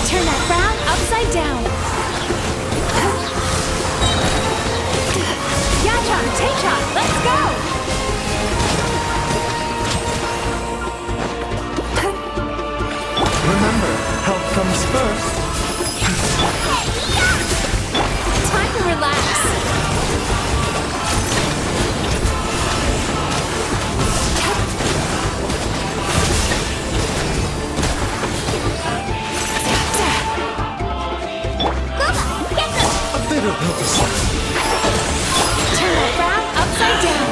Turn that frown upside down. Yachan, Tachan, let's go! Remember, health comes first. Time to relax. Booba, get them! A bit of help is Turn that frown upside down.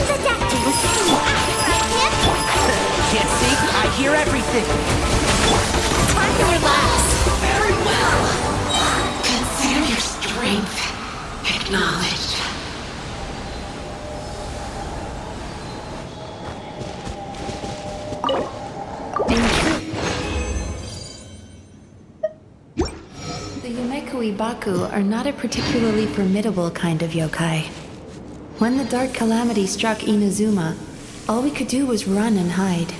The doctor was Can't see? I hear everything. Time to relax. Very well. Consider your strength acknowledged. The Yumeku Ibaku are not a particularly formidable kind of yokai. When the Dark Calamity struck Inazuma, all we could do was run and hide.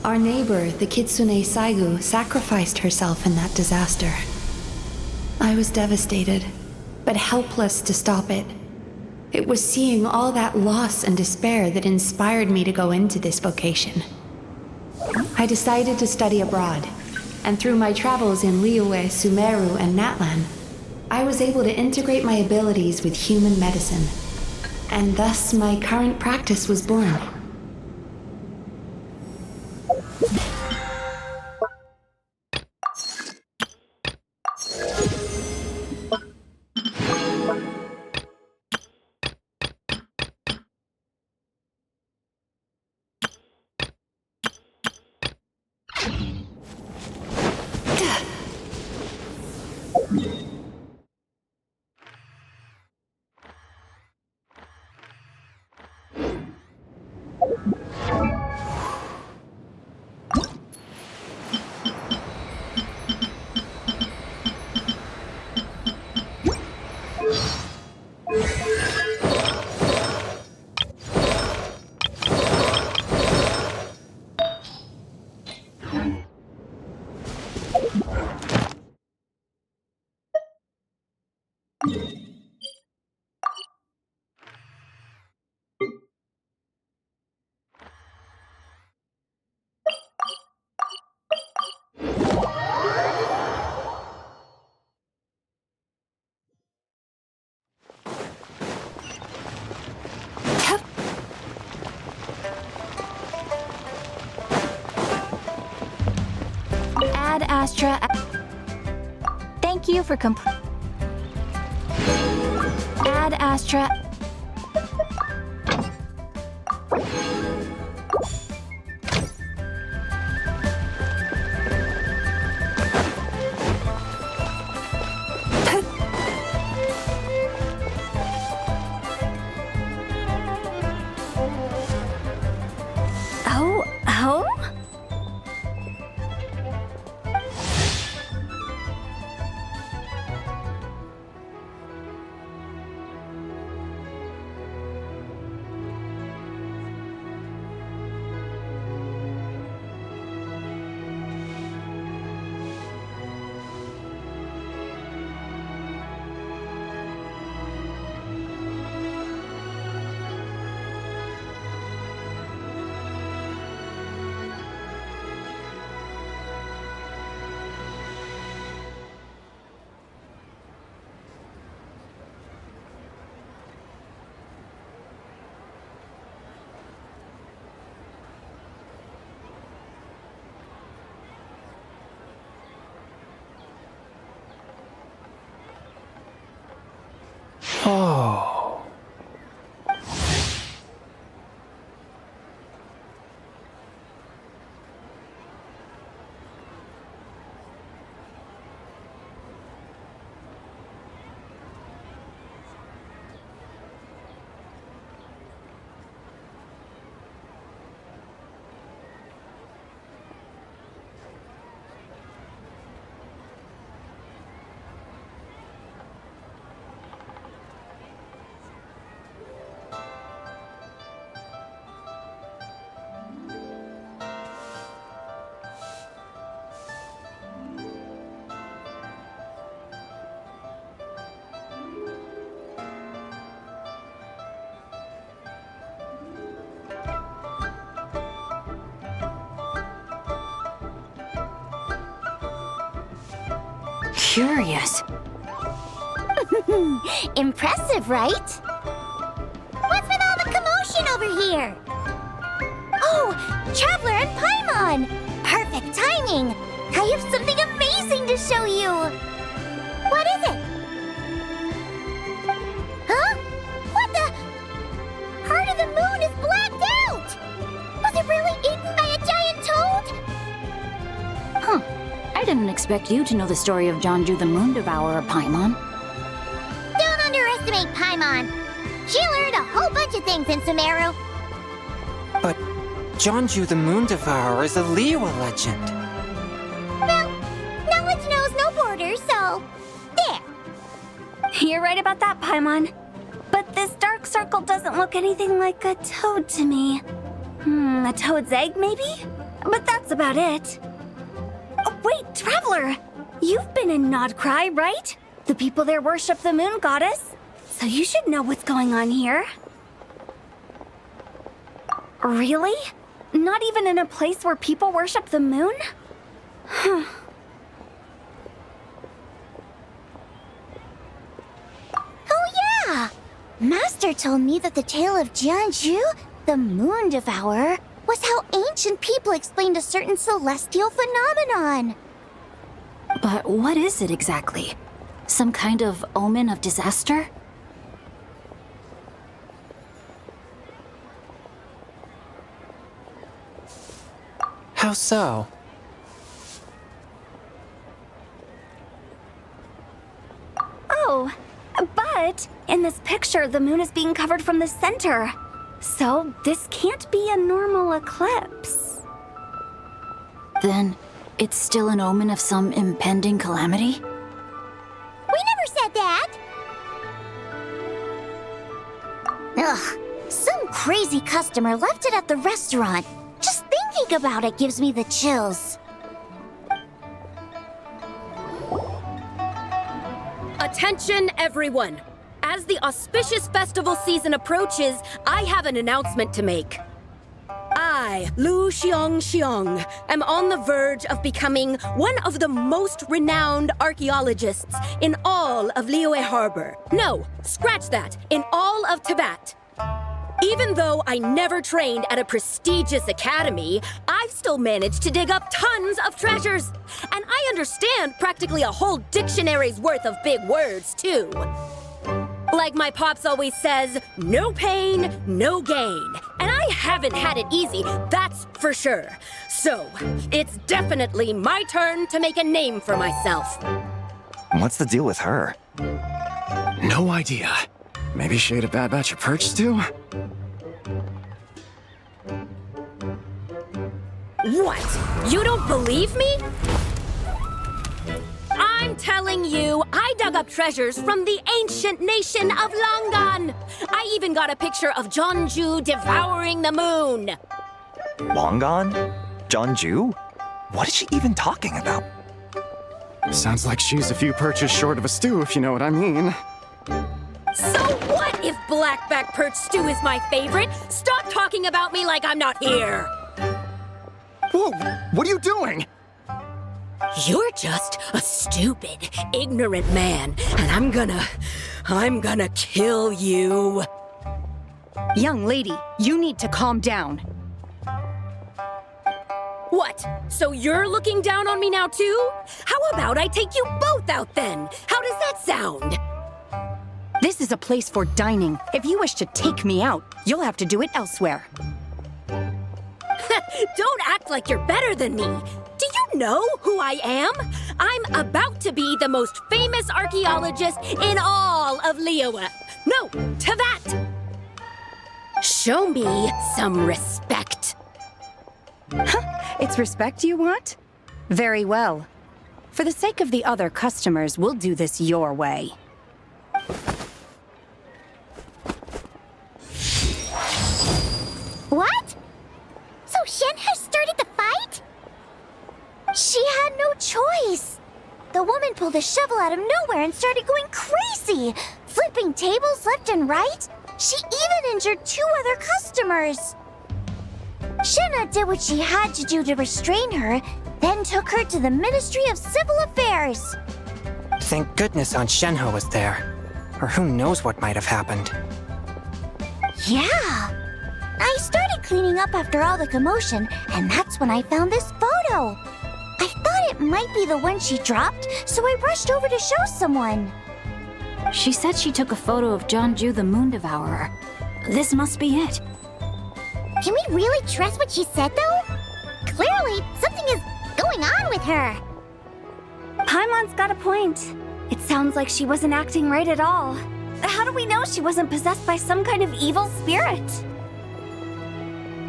Our neighbor, the Kitsune Saigu, sacrificed herself in that disaster. I was devastated, but helpless to stop it. It was seeing all that loss and despair that inspired me to go into this vocation. I decided to study abroad, and through my travels in Liyue, Sumeru, and Natlan, I was able to integrate my abilities with human medicine, and thus my current practice was born. Ad Astra. Thank you for Ad Astra. Oh? Oh. Curious. Impressive, right? What's with all the commotion over here? Oh, Traveler and Paimon! Perfect timing! I have something amazing to show you! What is it? Huh? What the? Part of the moon is blacked out! Was it really eaten by a giant toad? Huh. I didn't expect you to know the story of Jonju the Moon Devourer, Paimon. Don't underestimate Paimon. She learned a whole bunch of things in Sumeru. But Jonju the Moon Devourer is a Liyue legend. Well, knowledge knows no borders, so there. You're right about that, Paimon. But this dark circle doesn't look anything like a toad to me. A toad's egg, maybe? But that's about it. Oh, wait, Traveler! You've been in Nodcry, right? The people there worship the moon goddess, so you should know what's going on here. Really? Not even in a place where people worship the moon? Huh. Oh yeah! Master told me that the tale of Jianzhu, the Moon Devourer, was how ancient people explained a certain celestial phenomenon. But what is it exactly? Some kind of omen of disaster? How so? Oh, but in this picture, the moon is being covered from the center. So this can't be a normal eclipse. Then it's still an omen of some impending calamity? We never said that! Ugh, some crazy customer left it at the restaurant. Just thinking about it gives me the chills. Attention, everyone! As the auspicious festival season approaches, I have an announcement to make. I, Lu Xiong, am on the verge of becoming one of the most renowned archaeologists in all of Liyue Harbor. No, scratch that, in all of Tibet. Even though I never trained at a prestigious academy, I've still managed to dig up tons of treasures. And I understand practically a whole dictionary's worth of big words, too. Like my pops always says, no pain, no gain. And I haven't had it easy, that's for sure. So, it's definitely my turn to make a name for myself. What's the deal with her? No idea. Maybe she ate a bad batch of perch stew? What? You don't believe me? I'm telling you, I dug up treasures from the ancient nation of Longan. I even got a picture of Jeonju devouring the moon. Longan? Jeonju? What is she even talking about? Sounds like she's a few perches short of a stew, if you know what I mean. So what if blackback perch stew is my favorite? Stop talking about me like I'm not here. Whoa, what are you doing? You're just a stupid, ignorant man, and I'm gonna kill you. Young lady, you need to calm down. What? So you're looking down on me now too? How about I take you both out then? How does that sound? This is a place for dining. If you wish to take me out, you'll have to do it elsewhere. Don't act like you're better than me. Do you know who I am? I'm about to be the most famous archaeologist in all of Liyue. No, Teyvat! Show me some respect. It's respect you want? Very well. For the sake of the other customers, we'll do this your way. What? So Shenhe started the fight? She had no choice. The woman pulled a shovel out of nowhere and started going crazy, flipping tables left and right. She even injured 2 other customers. Shenhe did what she had to do to restrain her, then took her to the Ministry of Civil Affairs. Thank goodness Aunt Shenhe was there. Or who knows what might have happened. Yeah. I started cleaning up after all the commotion, and that's when I found this photo. I thought it might be the one she dropped, so I rushed over to show someone. She said she took a photo of Jeonju the Moon Devourer. This must be it. Can we really trust what she said, though? Clearly, something is going on with her. Paimon's got a point. It sounds like she wasn't acting right at all. How do we know she wasn't possessed by some kind of evil spirit?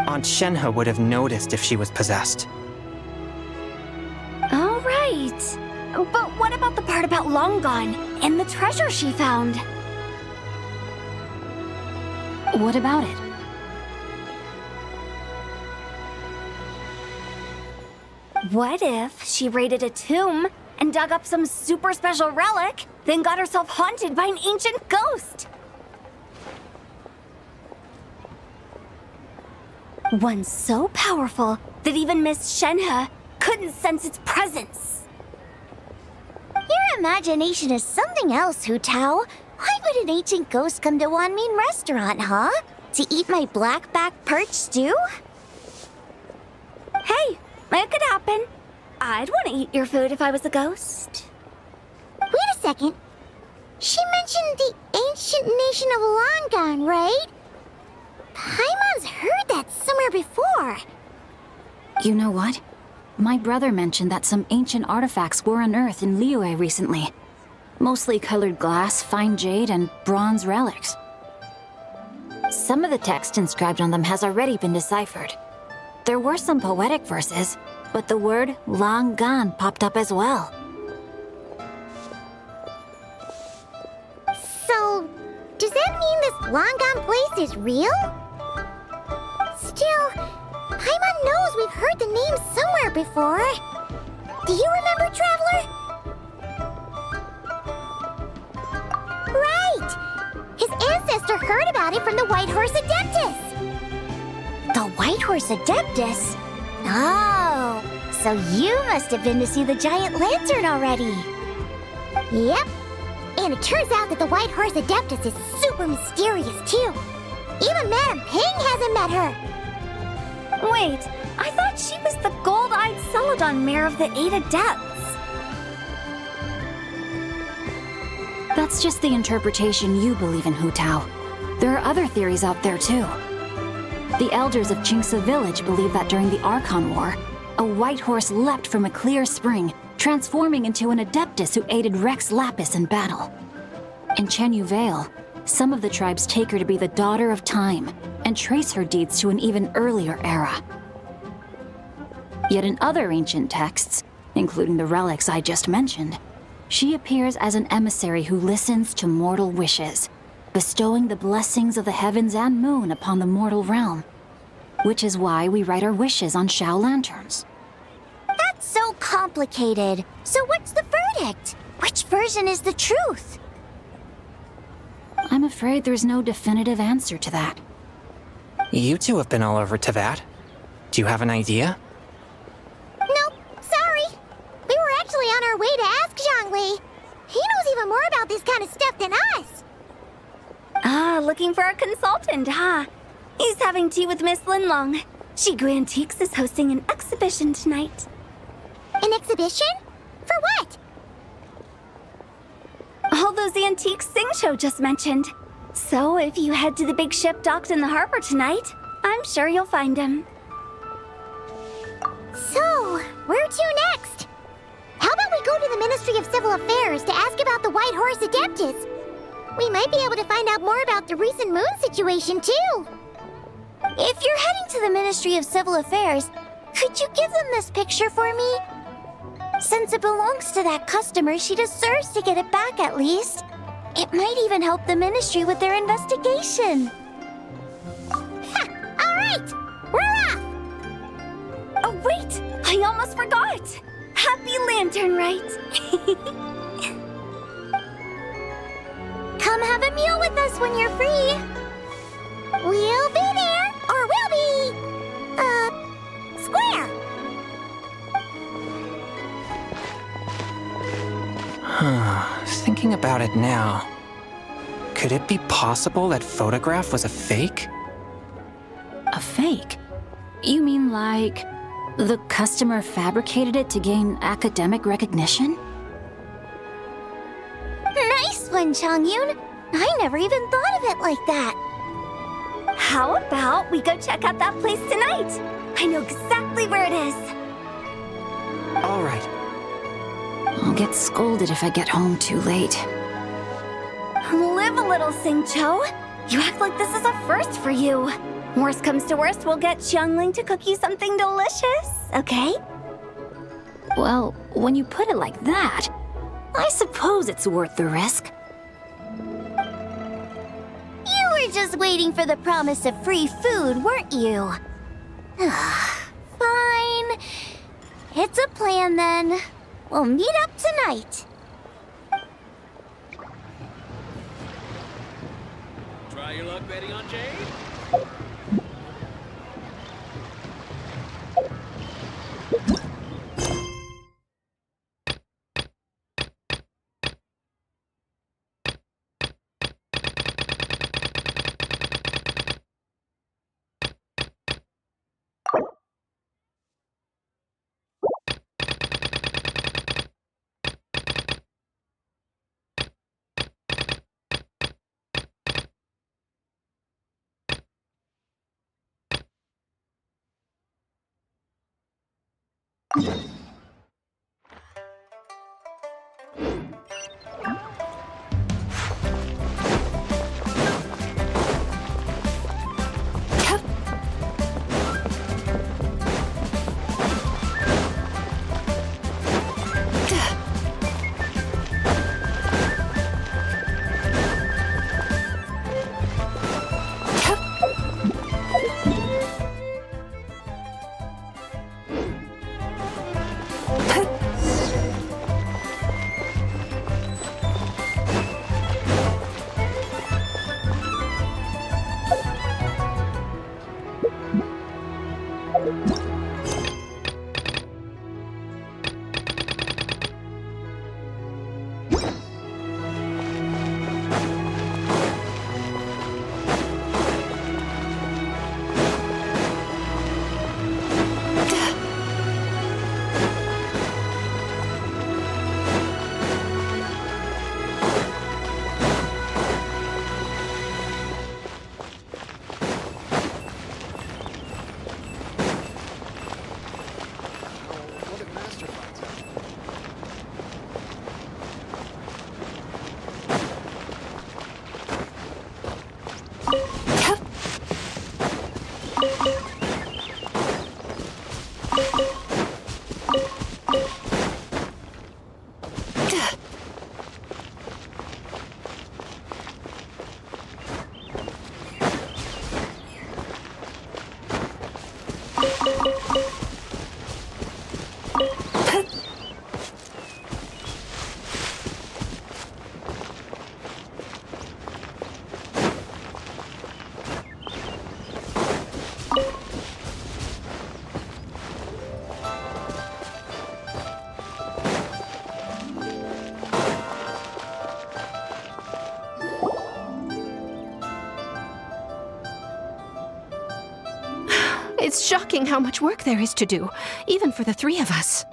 Aunt Shenhe would have noticed if she was possessed. All right. But what about the part about Longan and the treasure she found? What about it? What if she raided a tomb and dug up some super special relic, then got herself haunted by an ancient ghost? One so powerful that even Miss Shenhe couldn't sense its presence. Your imagination is something else, Hu Tao. Why would an ancient ghost come to Wanmin restaurant, huh? To eat my blackback perch stew? Hey, it could happen. I'd want to eat your food if I was a ghost. Wait a second. She mentioned the ancient nation of Longan, right? Paimon's heard that somewhere before. You know what? My brother mentioned that some ancient artifacts were unearthed in Liyue recently. Mostly colored glass, fine jade, and bronze relics. Some of the text inscribed on them has already been deciphered. There were some poetic verses, but the word Longan popped up as well. So, does that mean this Longan place is real? Still, Paimon knows we've heard the name somewhere before. Do you remember, Traveler? Right! His ancestor heard about it from the White Horse Adeptus. The White Horse Adeptus? Oh, so you must have been to see the giant lantern already. Yep. And it turns out that the White Horse Adeptus is super mysterious, too. Even Madame Ping hasn't met her. Wait, I thought she was the gold-eyed Celadon mare of the 8 Adepts. That's just the interpretation you believe in, Hu Tao. There are other theories out there, too. The elders of Qingce Village believe that during the Archon War, a white horse leapt from a clear spring, transforming into an Adeptus who aided Rex Lapis in battle. In Chenyu Vale, some of the tribes take her to be the daughter of time and trace her deeds to an even earlier era. Yet in other ancient texts, including the relics I just mentioned, she appears as an emissary who listens to mortal wishes, bestowing the blessings of the heavens and moon upon the mortal realm, which is why we write our wishes on Shao lanterns. That's so complicated. So what's the verdict? Which version is the truth? I'm afraid there's no definitive answer to that. You two have been all over Teyvat. Do you have an idea? Nope, sorry. We were actually on our way to ask Zhongli. He knows even more about this kind of stuff than us. Ah, looking for a consultant, huh? He's having tea with Miss Linlong. Shigu Antiques is hosting an exhibition tonight. An exhibition? For what? All those antiques Sing just mentioned. So if you head to the big ship docked in the harbor tonight, I'm sure you'll find him. So, where to next? How about we go to the Ministry of Civil Affairs to ask about the White Horse Adeptus? We might be able to find out more about the recent moon situation, too. If you're heading to the Ministry of Civil Affairs, could you give them this picture for me? Since it belongs to that customer, she deserves to get it back at least. It might even help the Ministry with their investigation. Ha! All right! We're off! Oh, wait! I almost forgot! Happy Lanternrite! Come have a meal with us when you're free. We'll be there, or we'll be... square. Thinking about it now, could it be possible that photograph was a fake? A fake? You mean like the customer fabricated it to gain academic recognition? Nice one, Changyun. I never even thought of it like that. How about we go check out that place tonight? I know exactly where it is. All right. I'll get scolded if I get home too late. Live a little, Sing-Cho. You act like this is a first for you. Worst comes to worst, we'll get Xiangling to cook you something delicious, okay? Well, when you put it like that, I suppose it's worth the risk. You were just waiting for the promise of free food, weren't you? Fine. It's a plan then. We'll meet up tonight. Try your luck betting on Jade? It's shocking how much work there is to do, even for the three of us.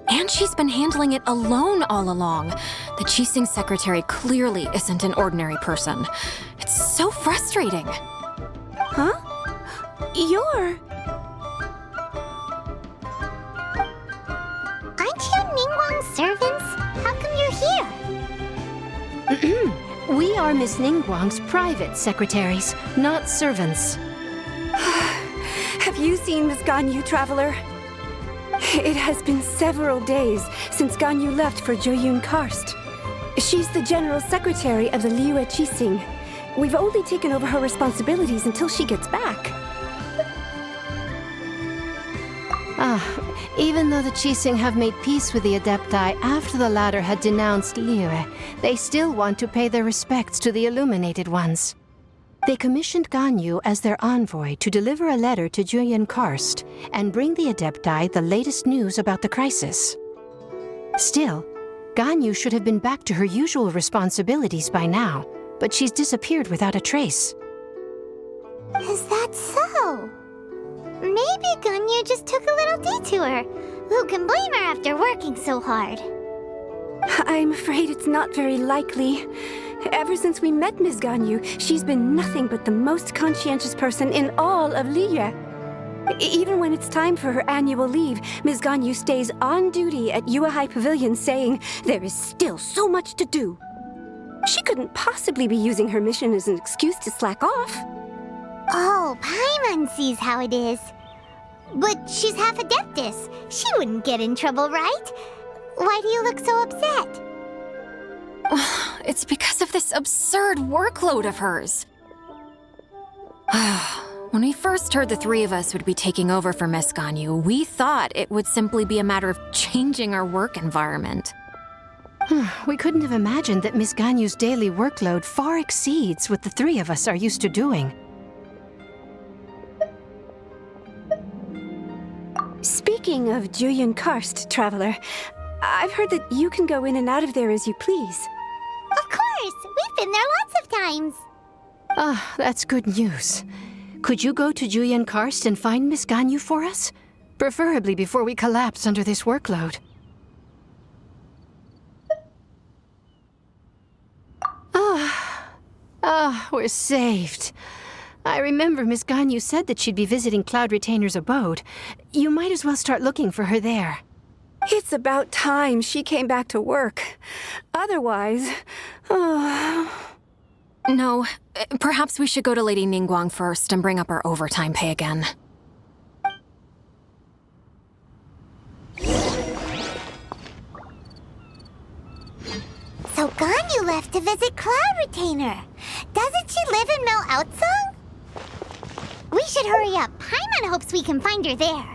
And she's been handling it alone all along. The Qixing secretary clearly isn't an ordinary person. It's so frustrating. Huh? You're... Aren't you Ningguang's servants? How come you're here? We are Miss Ningguang's private secretaries, not servants. Have you seen Miss Ganyu, Traveler? It has been several days since Ganyu left for Joyun Karst. She's the general secretary of the Liyue Qixing. We've only taken over her responsibilities until she gets back. Even though the Qixing have made peace with the Adepti after the latter had denounced Liyue, they still want to pay their respects to the Illuminated Ones. They commissioned Ganyu as their envoy to deliver a letter to Joyun Karst and bring the Adepti the latest news about the crisis. Still, Ganyu should have been back to her usual responsibilities by now, but she's disappeared without a trace. Is that so? Maybe Ganyu just took a little detour. Who can blame her after working so hard? I'm afraid it's not very likely. Ever since we met Ms. Ganyu, she's been nothing but the most conscientious person in all of Liyue. Even when it's time for her annual leave, Ms. Ganyu stays on duty at Yuehai Pavilion saying there is still so much to do. She couldn't possibly be using her mission as an excuse to slack off. Oh, Paimon sees how it is. But she's half Adeptus. She wouldn't get in trouble, right? Why do you look so upset? It's because of this absurd workload of hers. When we first heard the three of us would be taking over for Miss Ganyu, we thought it would simply be a matter of changing our work environment. We couldn't have imagined that Miss Ganyu's daily workload far exceeds what the three of us are used to doing. Speaking of Joyun Karst, Traveler, I've heard that you can go in and out of there as you please. Of course! We've been there lots of times! That's good news. Could you go to Joyun Karst and find Miss Ganyu for us? Preferably before we collapse under this workload. We're saved. I remember Miss Ganyu said that she'd be visiting Cloud Retainer's abode. You might as well start looking for her there. It's about time she came back to work. Otherwise... No, perhaps we should go to Lady Ningguang first and bring up our overtime pay again. So Ganyu left to visit Cloud Retainer. Doesn't she live in Mel Outsong? We should hurry up. Paimon hopes we can find her there.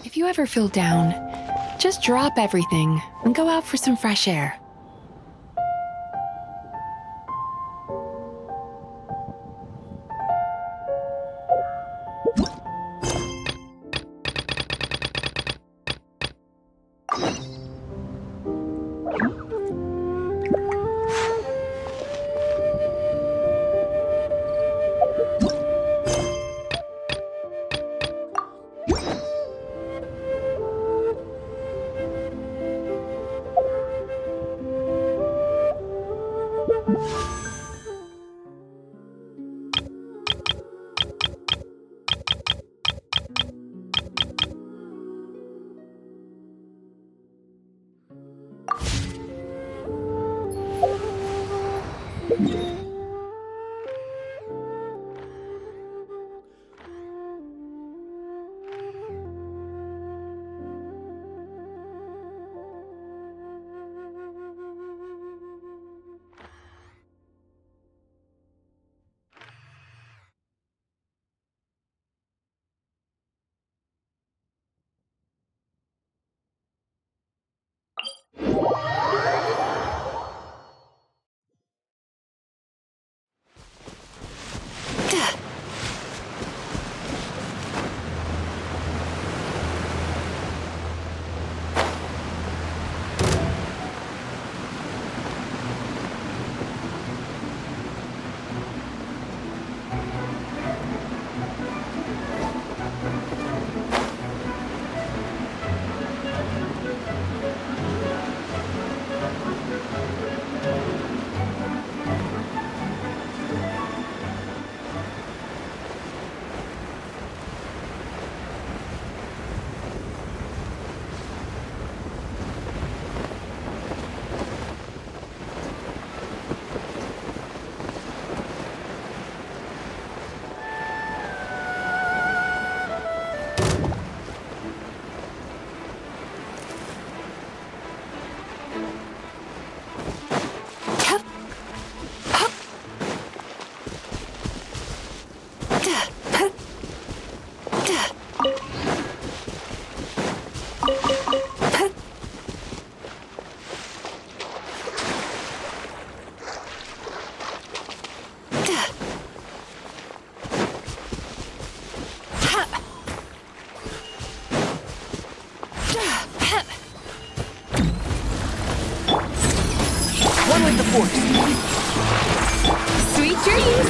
If you ever feel down, just drop everything and go out for some fresh air. One with the force. Sweet dreams!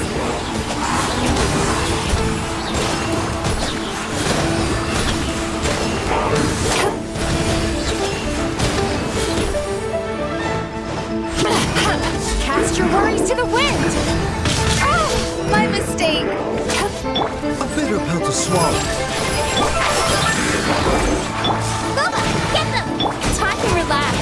Cast your worries to the wind! Oh, my mistake! A bitter pill to swallow. Bubba, get them! Time to relax.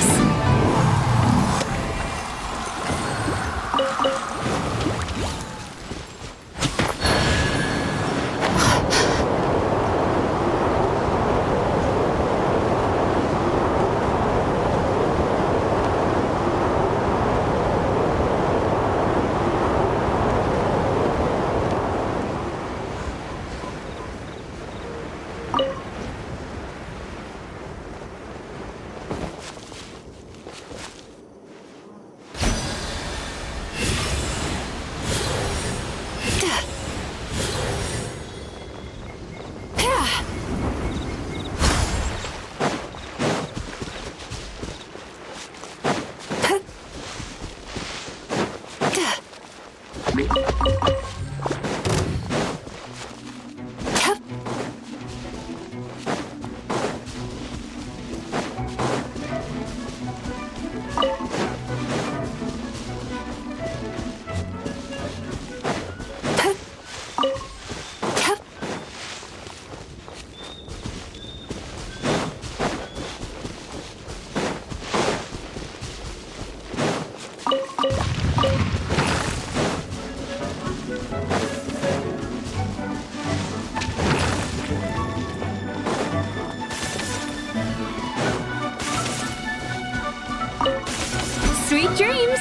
Sweet dreams!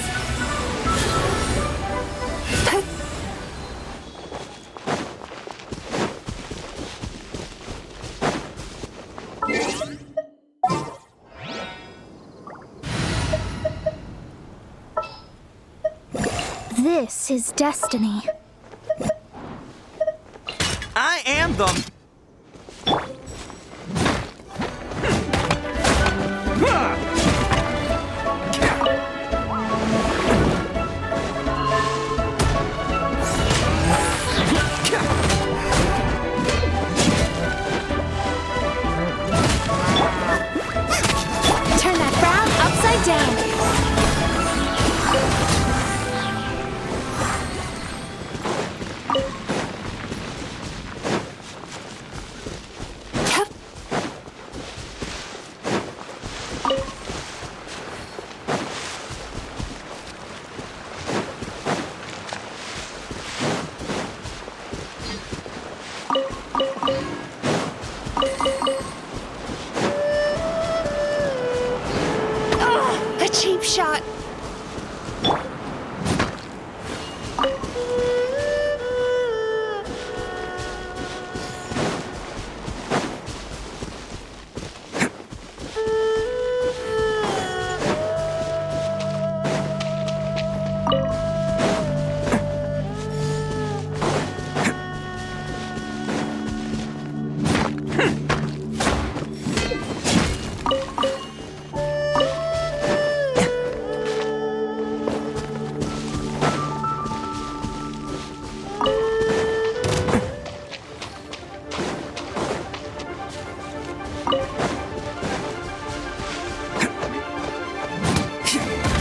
This is destiny. I am them! Turn that frown upside down. A cheap shot.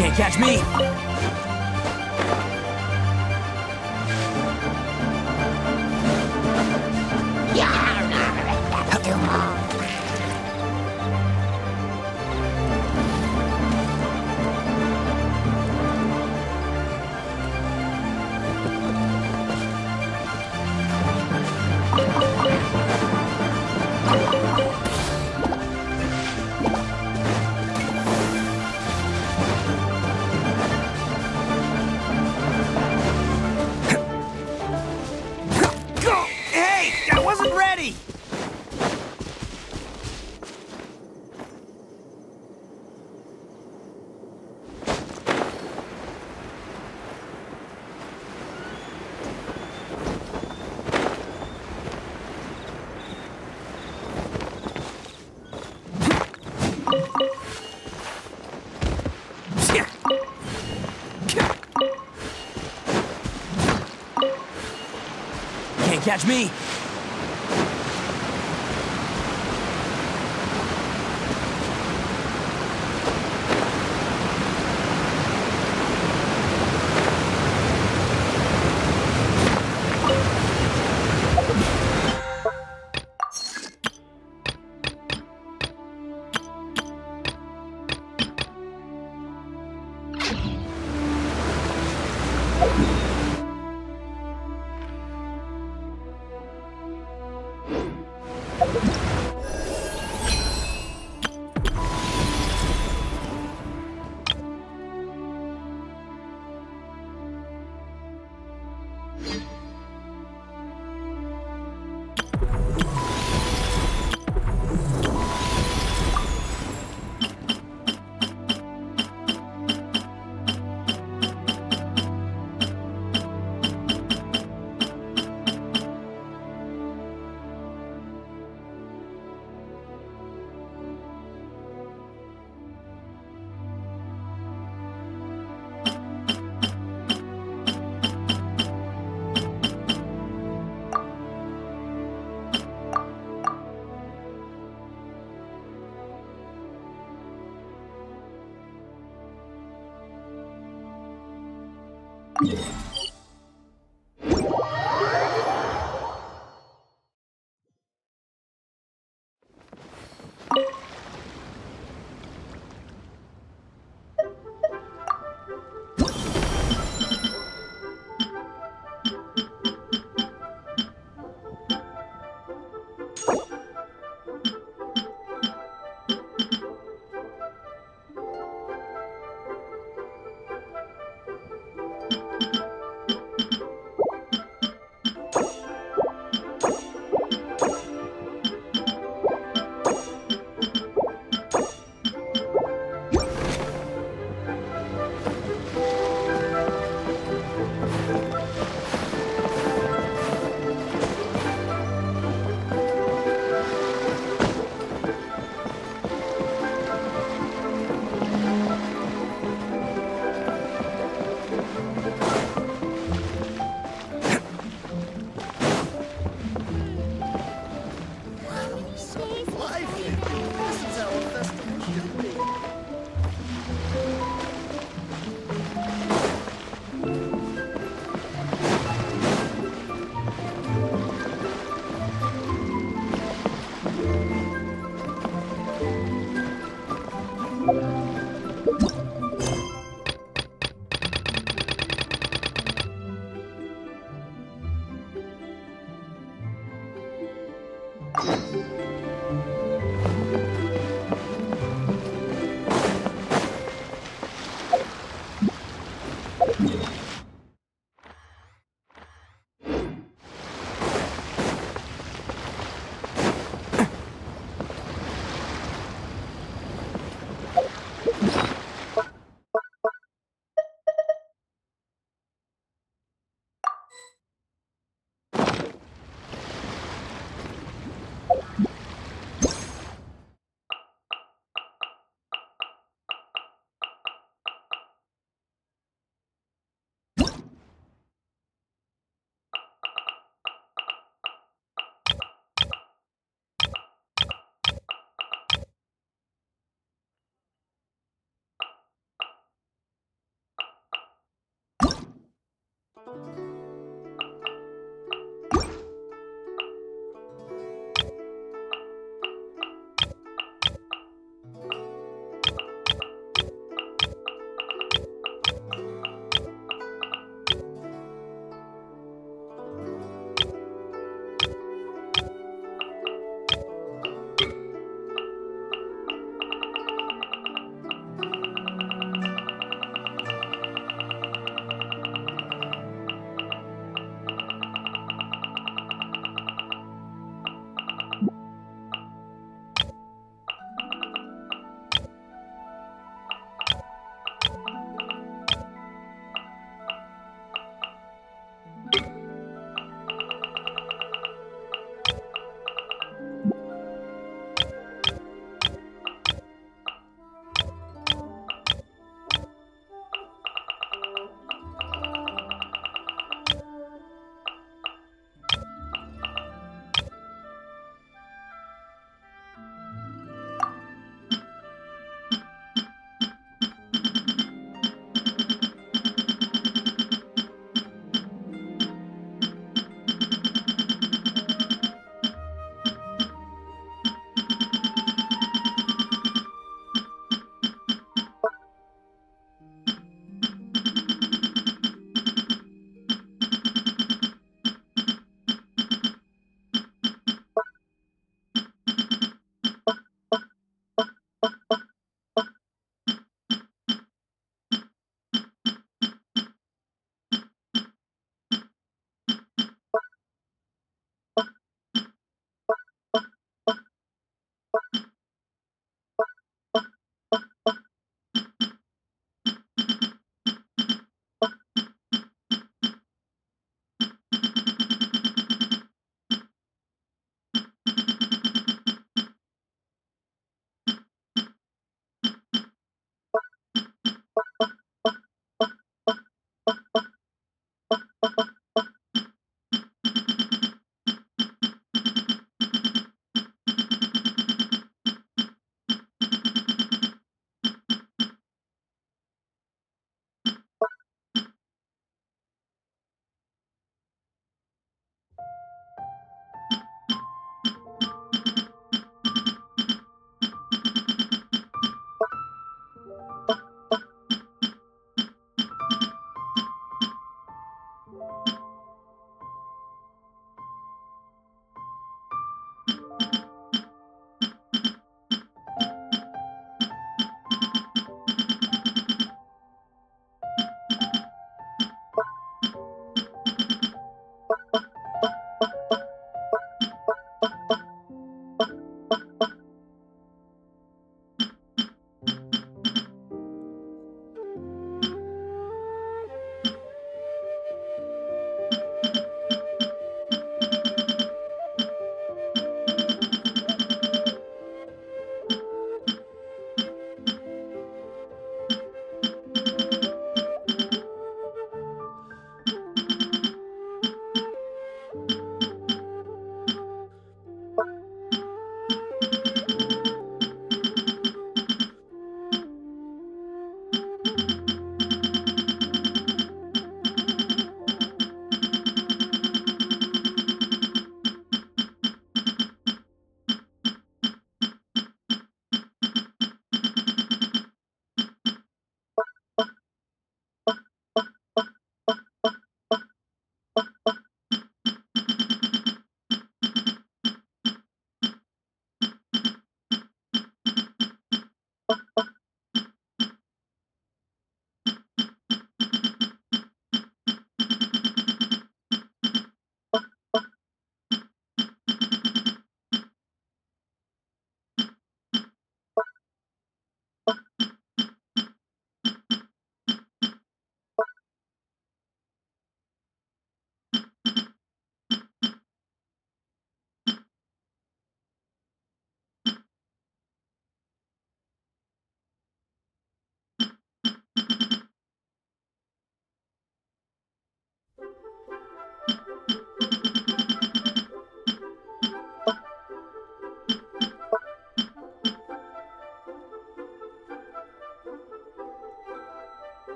Can't catch me! Catch me!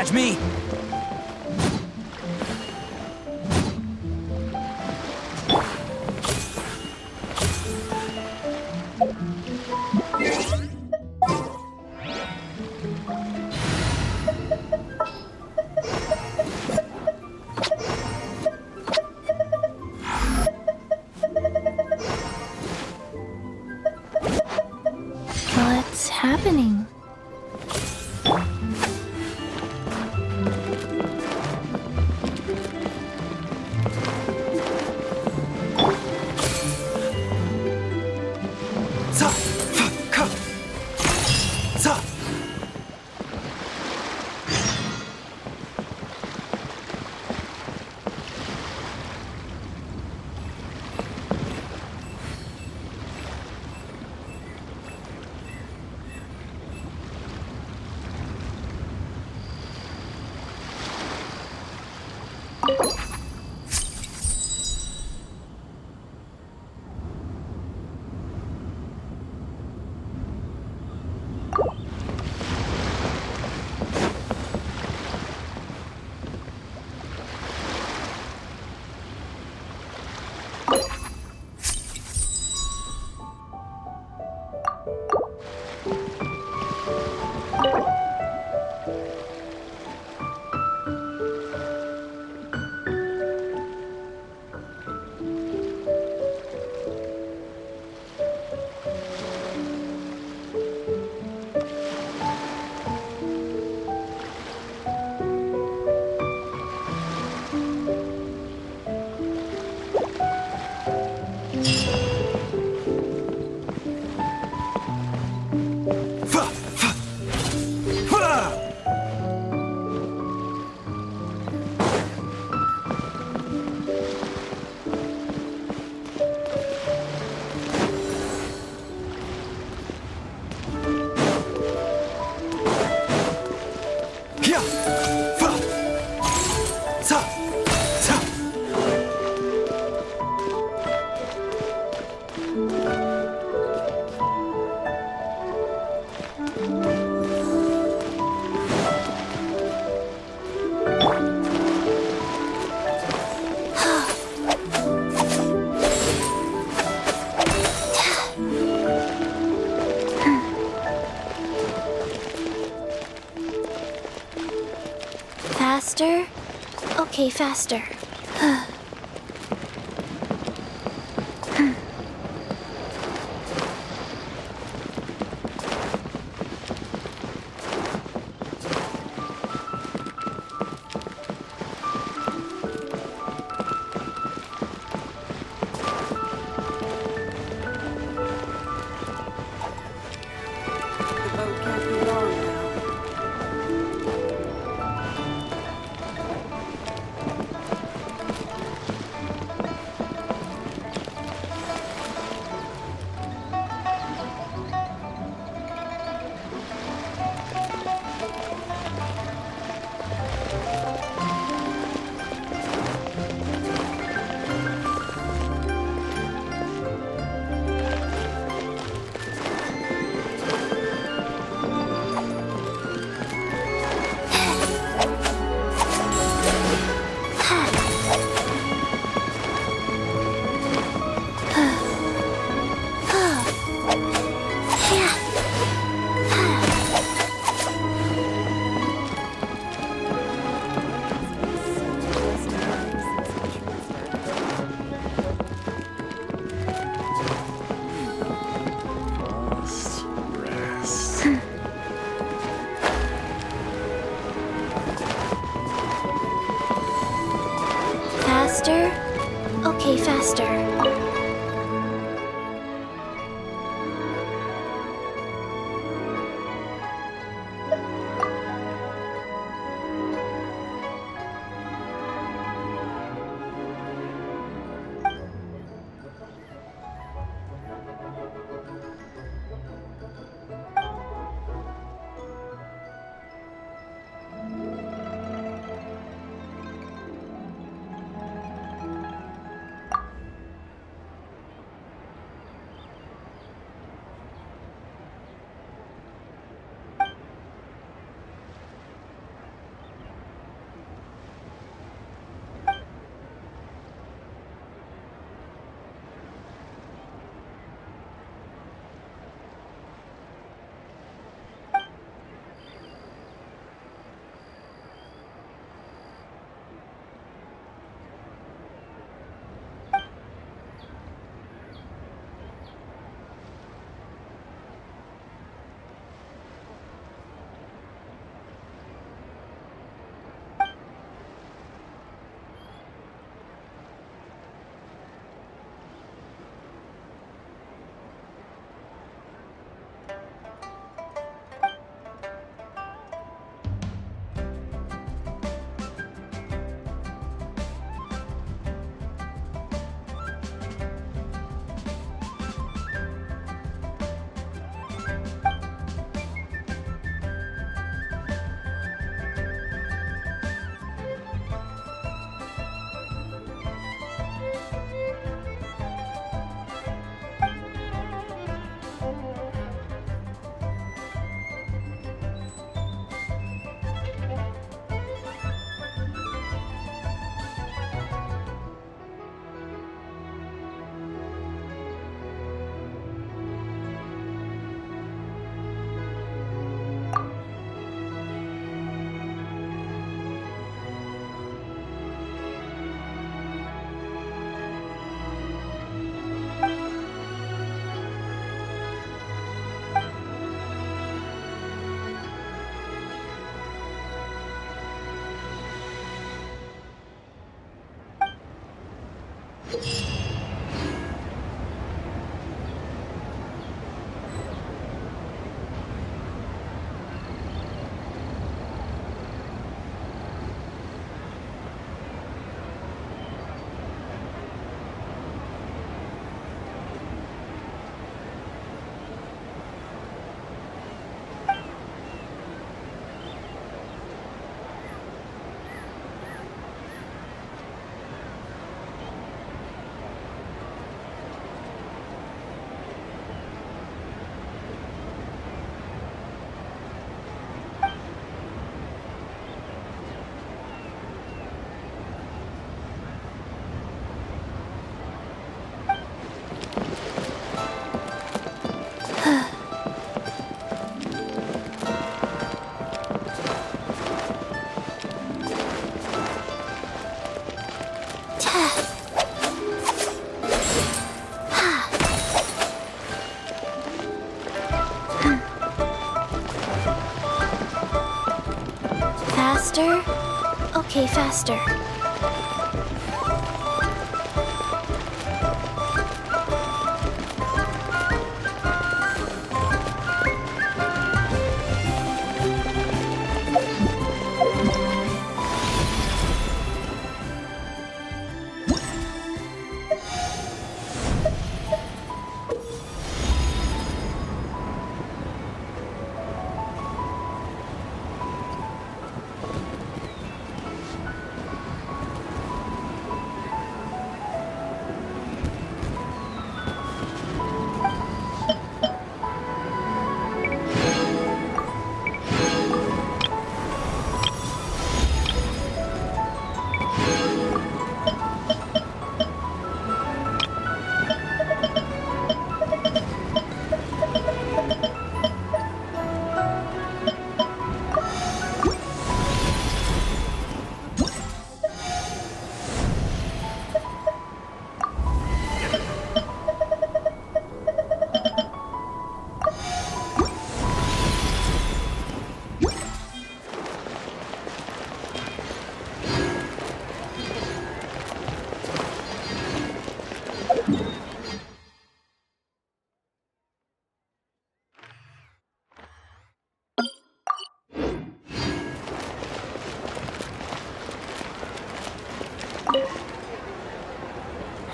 catch me! What's happening? Faster? Okay, faster. Faster? Okay, faster. Faster? Okay, faster.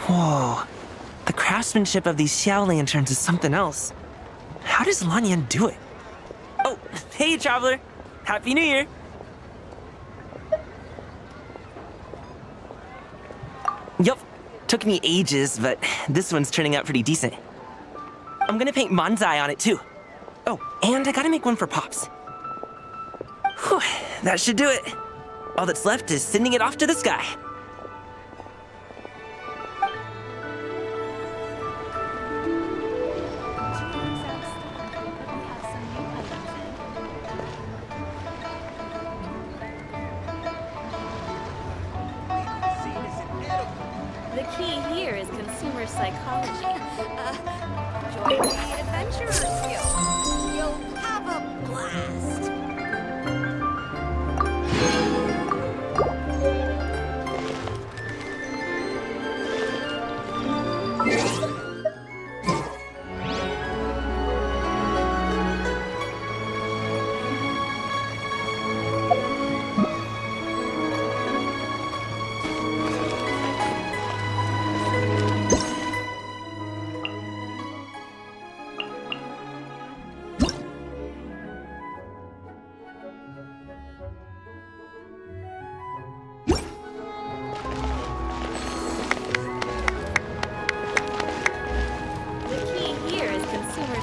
Whoa. The craftsmanship of these Xiao lanterns is something else. How does Lanyan do it? Oh, hey, traveler. Happy New Year. Yup. Took me ages, but this one's turning out pretty decent. I'm gonna paint Manzai on it too. Oh, and I gotta make one for Pops. Whew, that should do it. All that's left is sending it off to the sky. The key here is consumer psychology. Join the Adventurers Guild. You'll have a blast.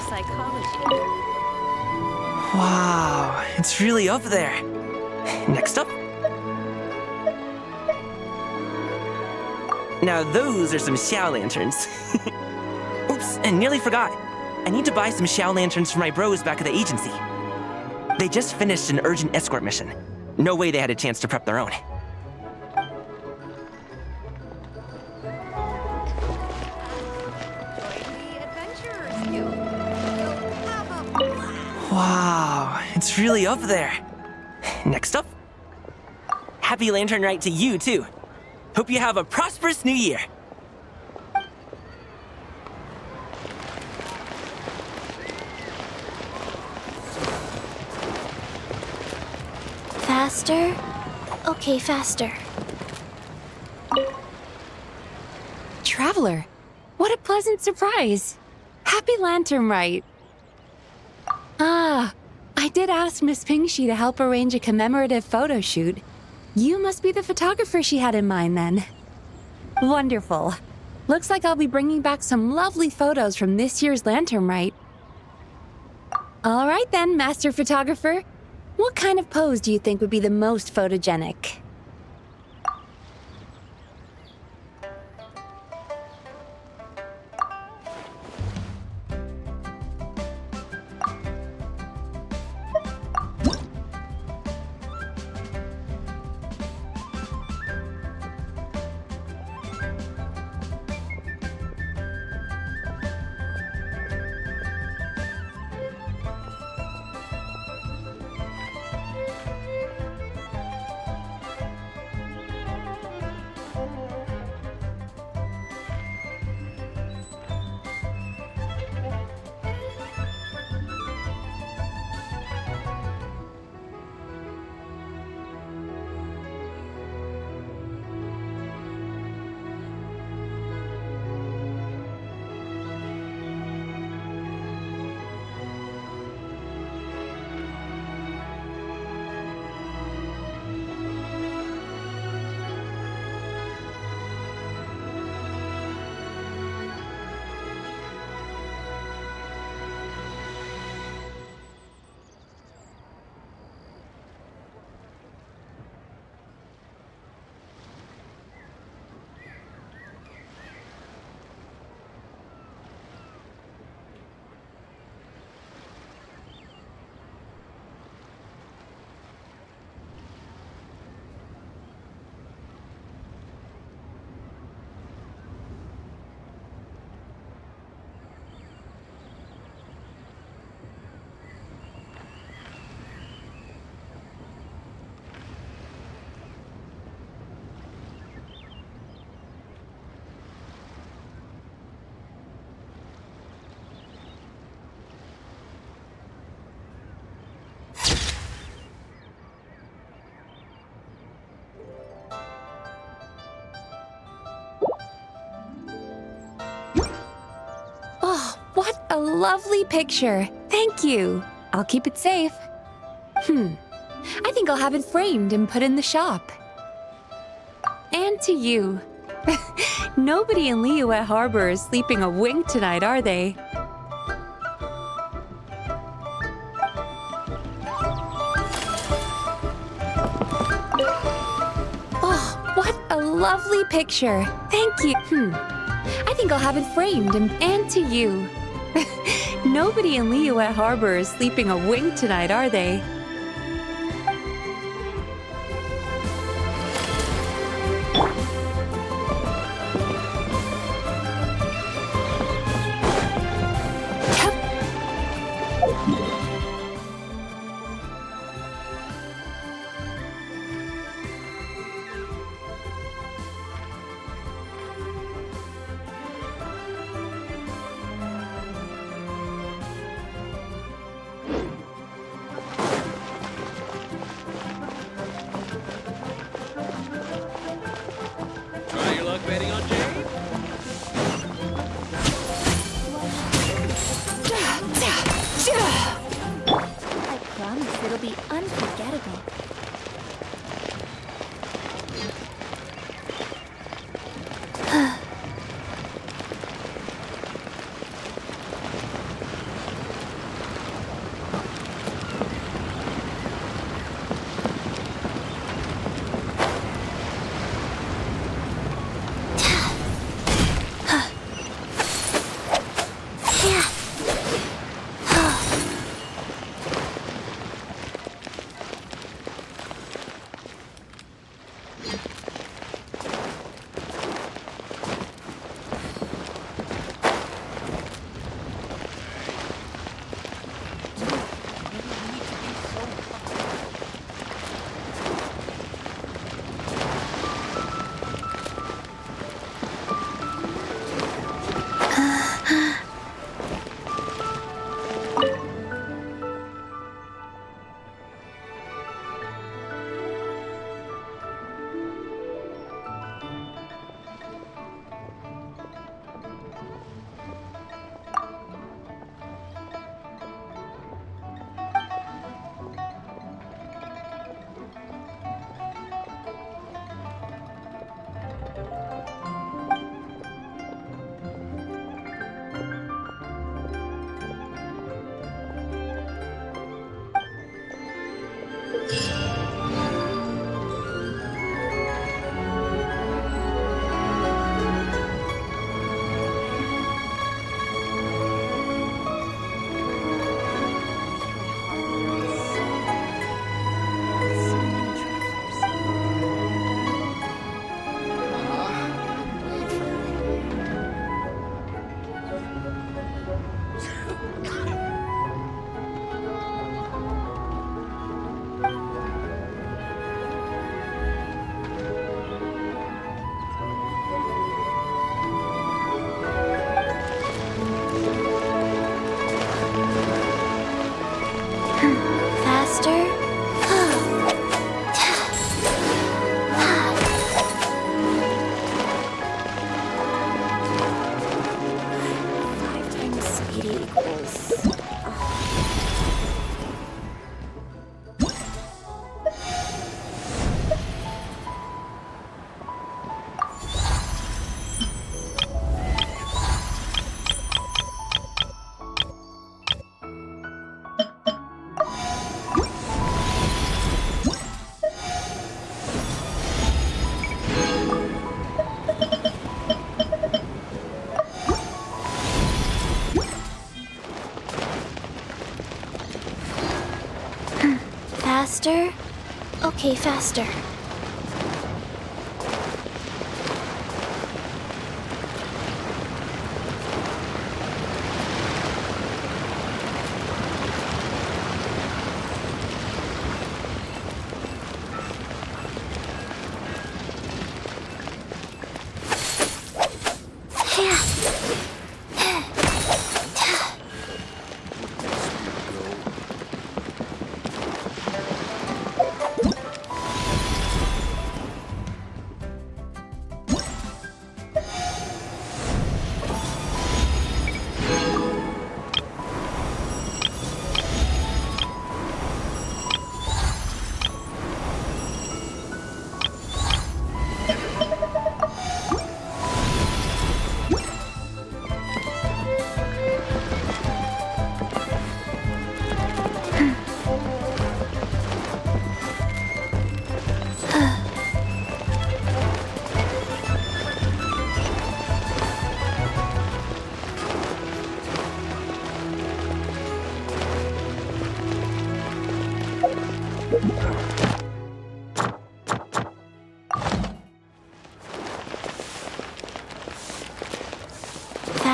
Psychology. Wow, it's really up there. Next up. Now those are some Xiao lanterns. Oops, and nearly forgot. I need to buy some Xiao lanterns for my bros back at the agency. They just finished an urgent escort mission. No way they had a chance to prep their own. Wow, it's really up there. Next up. Happy Lanternrite to you, too. Hope you have a prosperous new year. Faster? Okay, faster. Traveler, what a pleasant surprise. Happy Lanternrite. Ah, I did ask Miss Pingshi to help arrange a commemorative photo shoot. You must be the photographer she had in mind then. Wonderful. Looks like I'll be bringing back some lovely photos from this year's Lanternrite. All right then, Master Photographer. What kind of pose do you think would be the most photogenic? What a lovely picture. Thank you. I'll keep it safe. I think I'll have it framed and put in the shop. And to you. Nobody in Liyue Harbor is sleeping a wink tonight, are they? Oh, what a lovely picture. Thank you. I think I'll have it framed and to you. Nobody in Liyue Harbor is sleeping a wink tonight, are they? Faster? Okay, faster.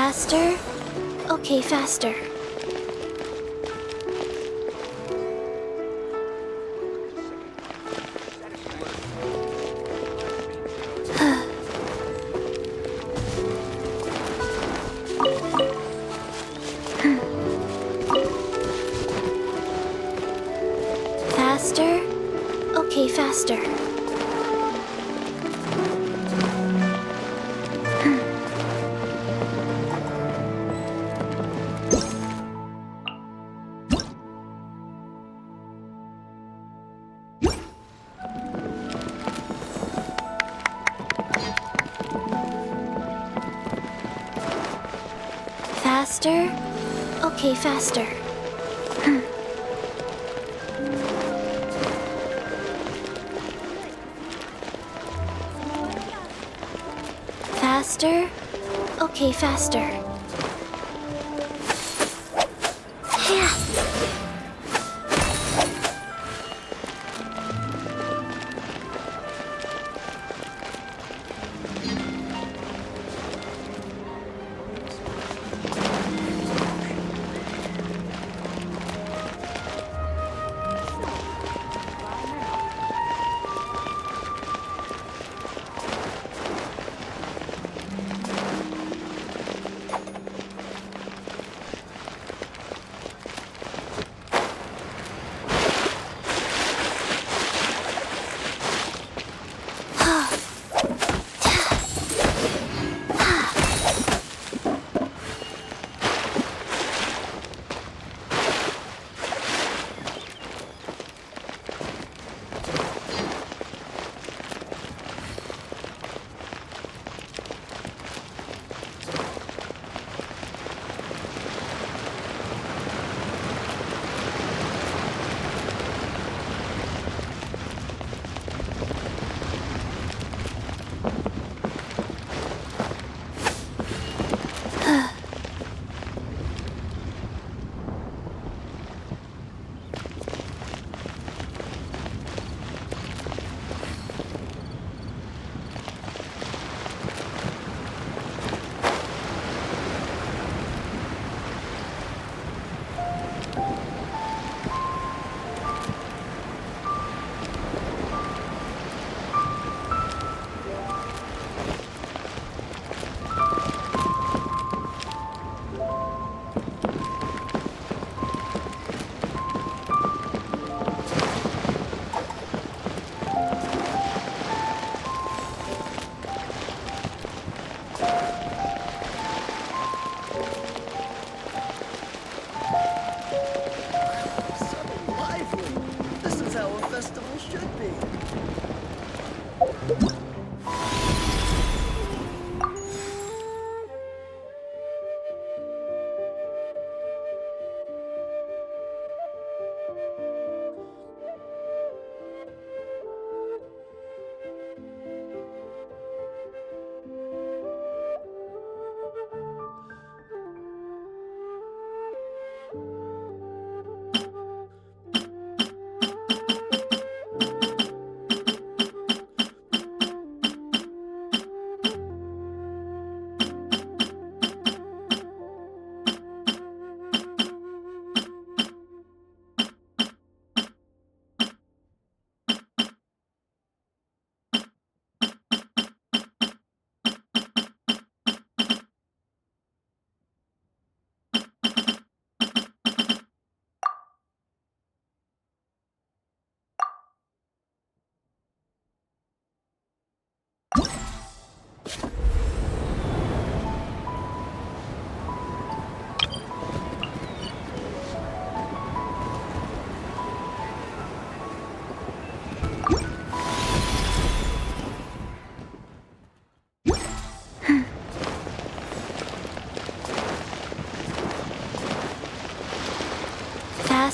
Faster? Okay, faster. Faster? Okay, faster. Faster? Okay, faster. Faster? Okay, faster.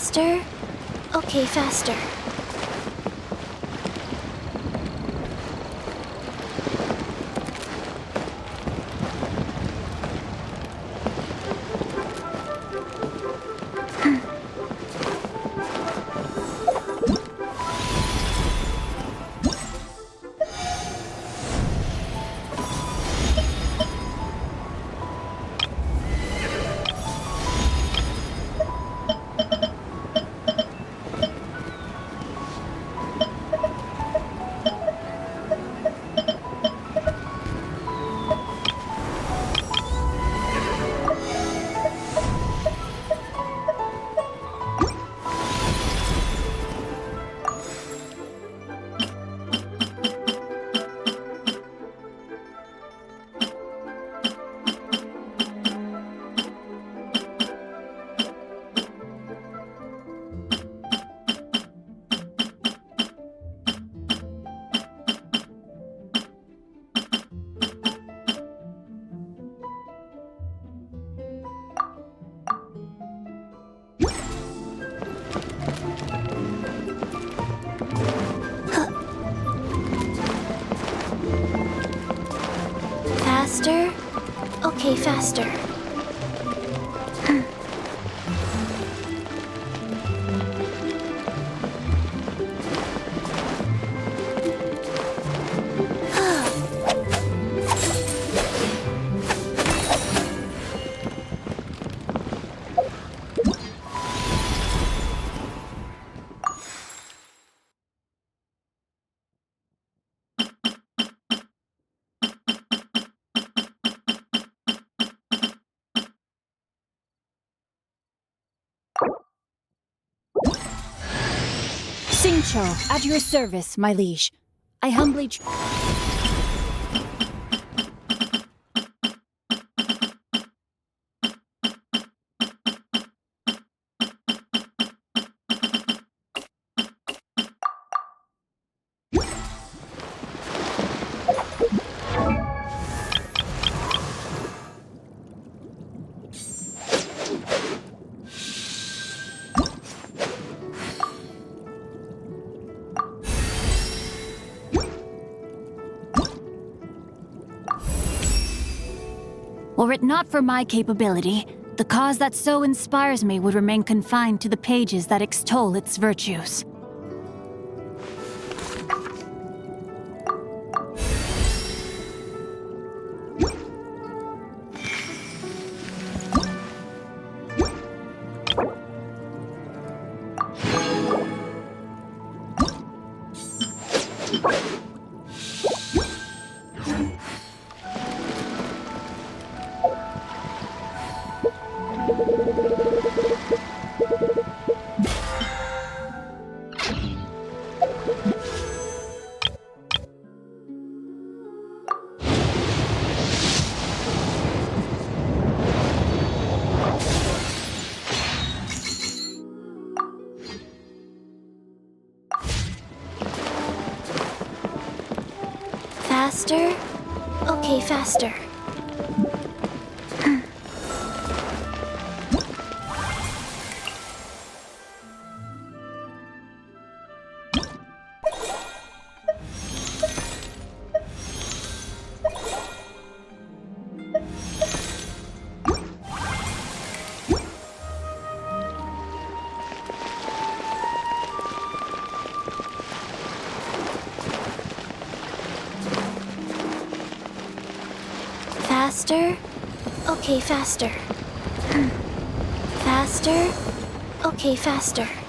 Faster? Okay, faster. Faster? Okay, faster. Xingqiu, at your service, my liege. I humbly Were it not for my capability, the cause that so inspires me would remain confined to the pages that extol its virtues. Faster? Okay, faster. Faster? Okay, faster. Faster? Okay, faster.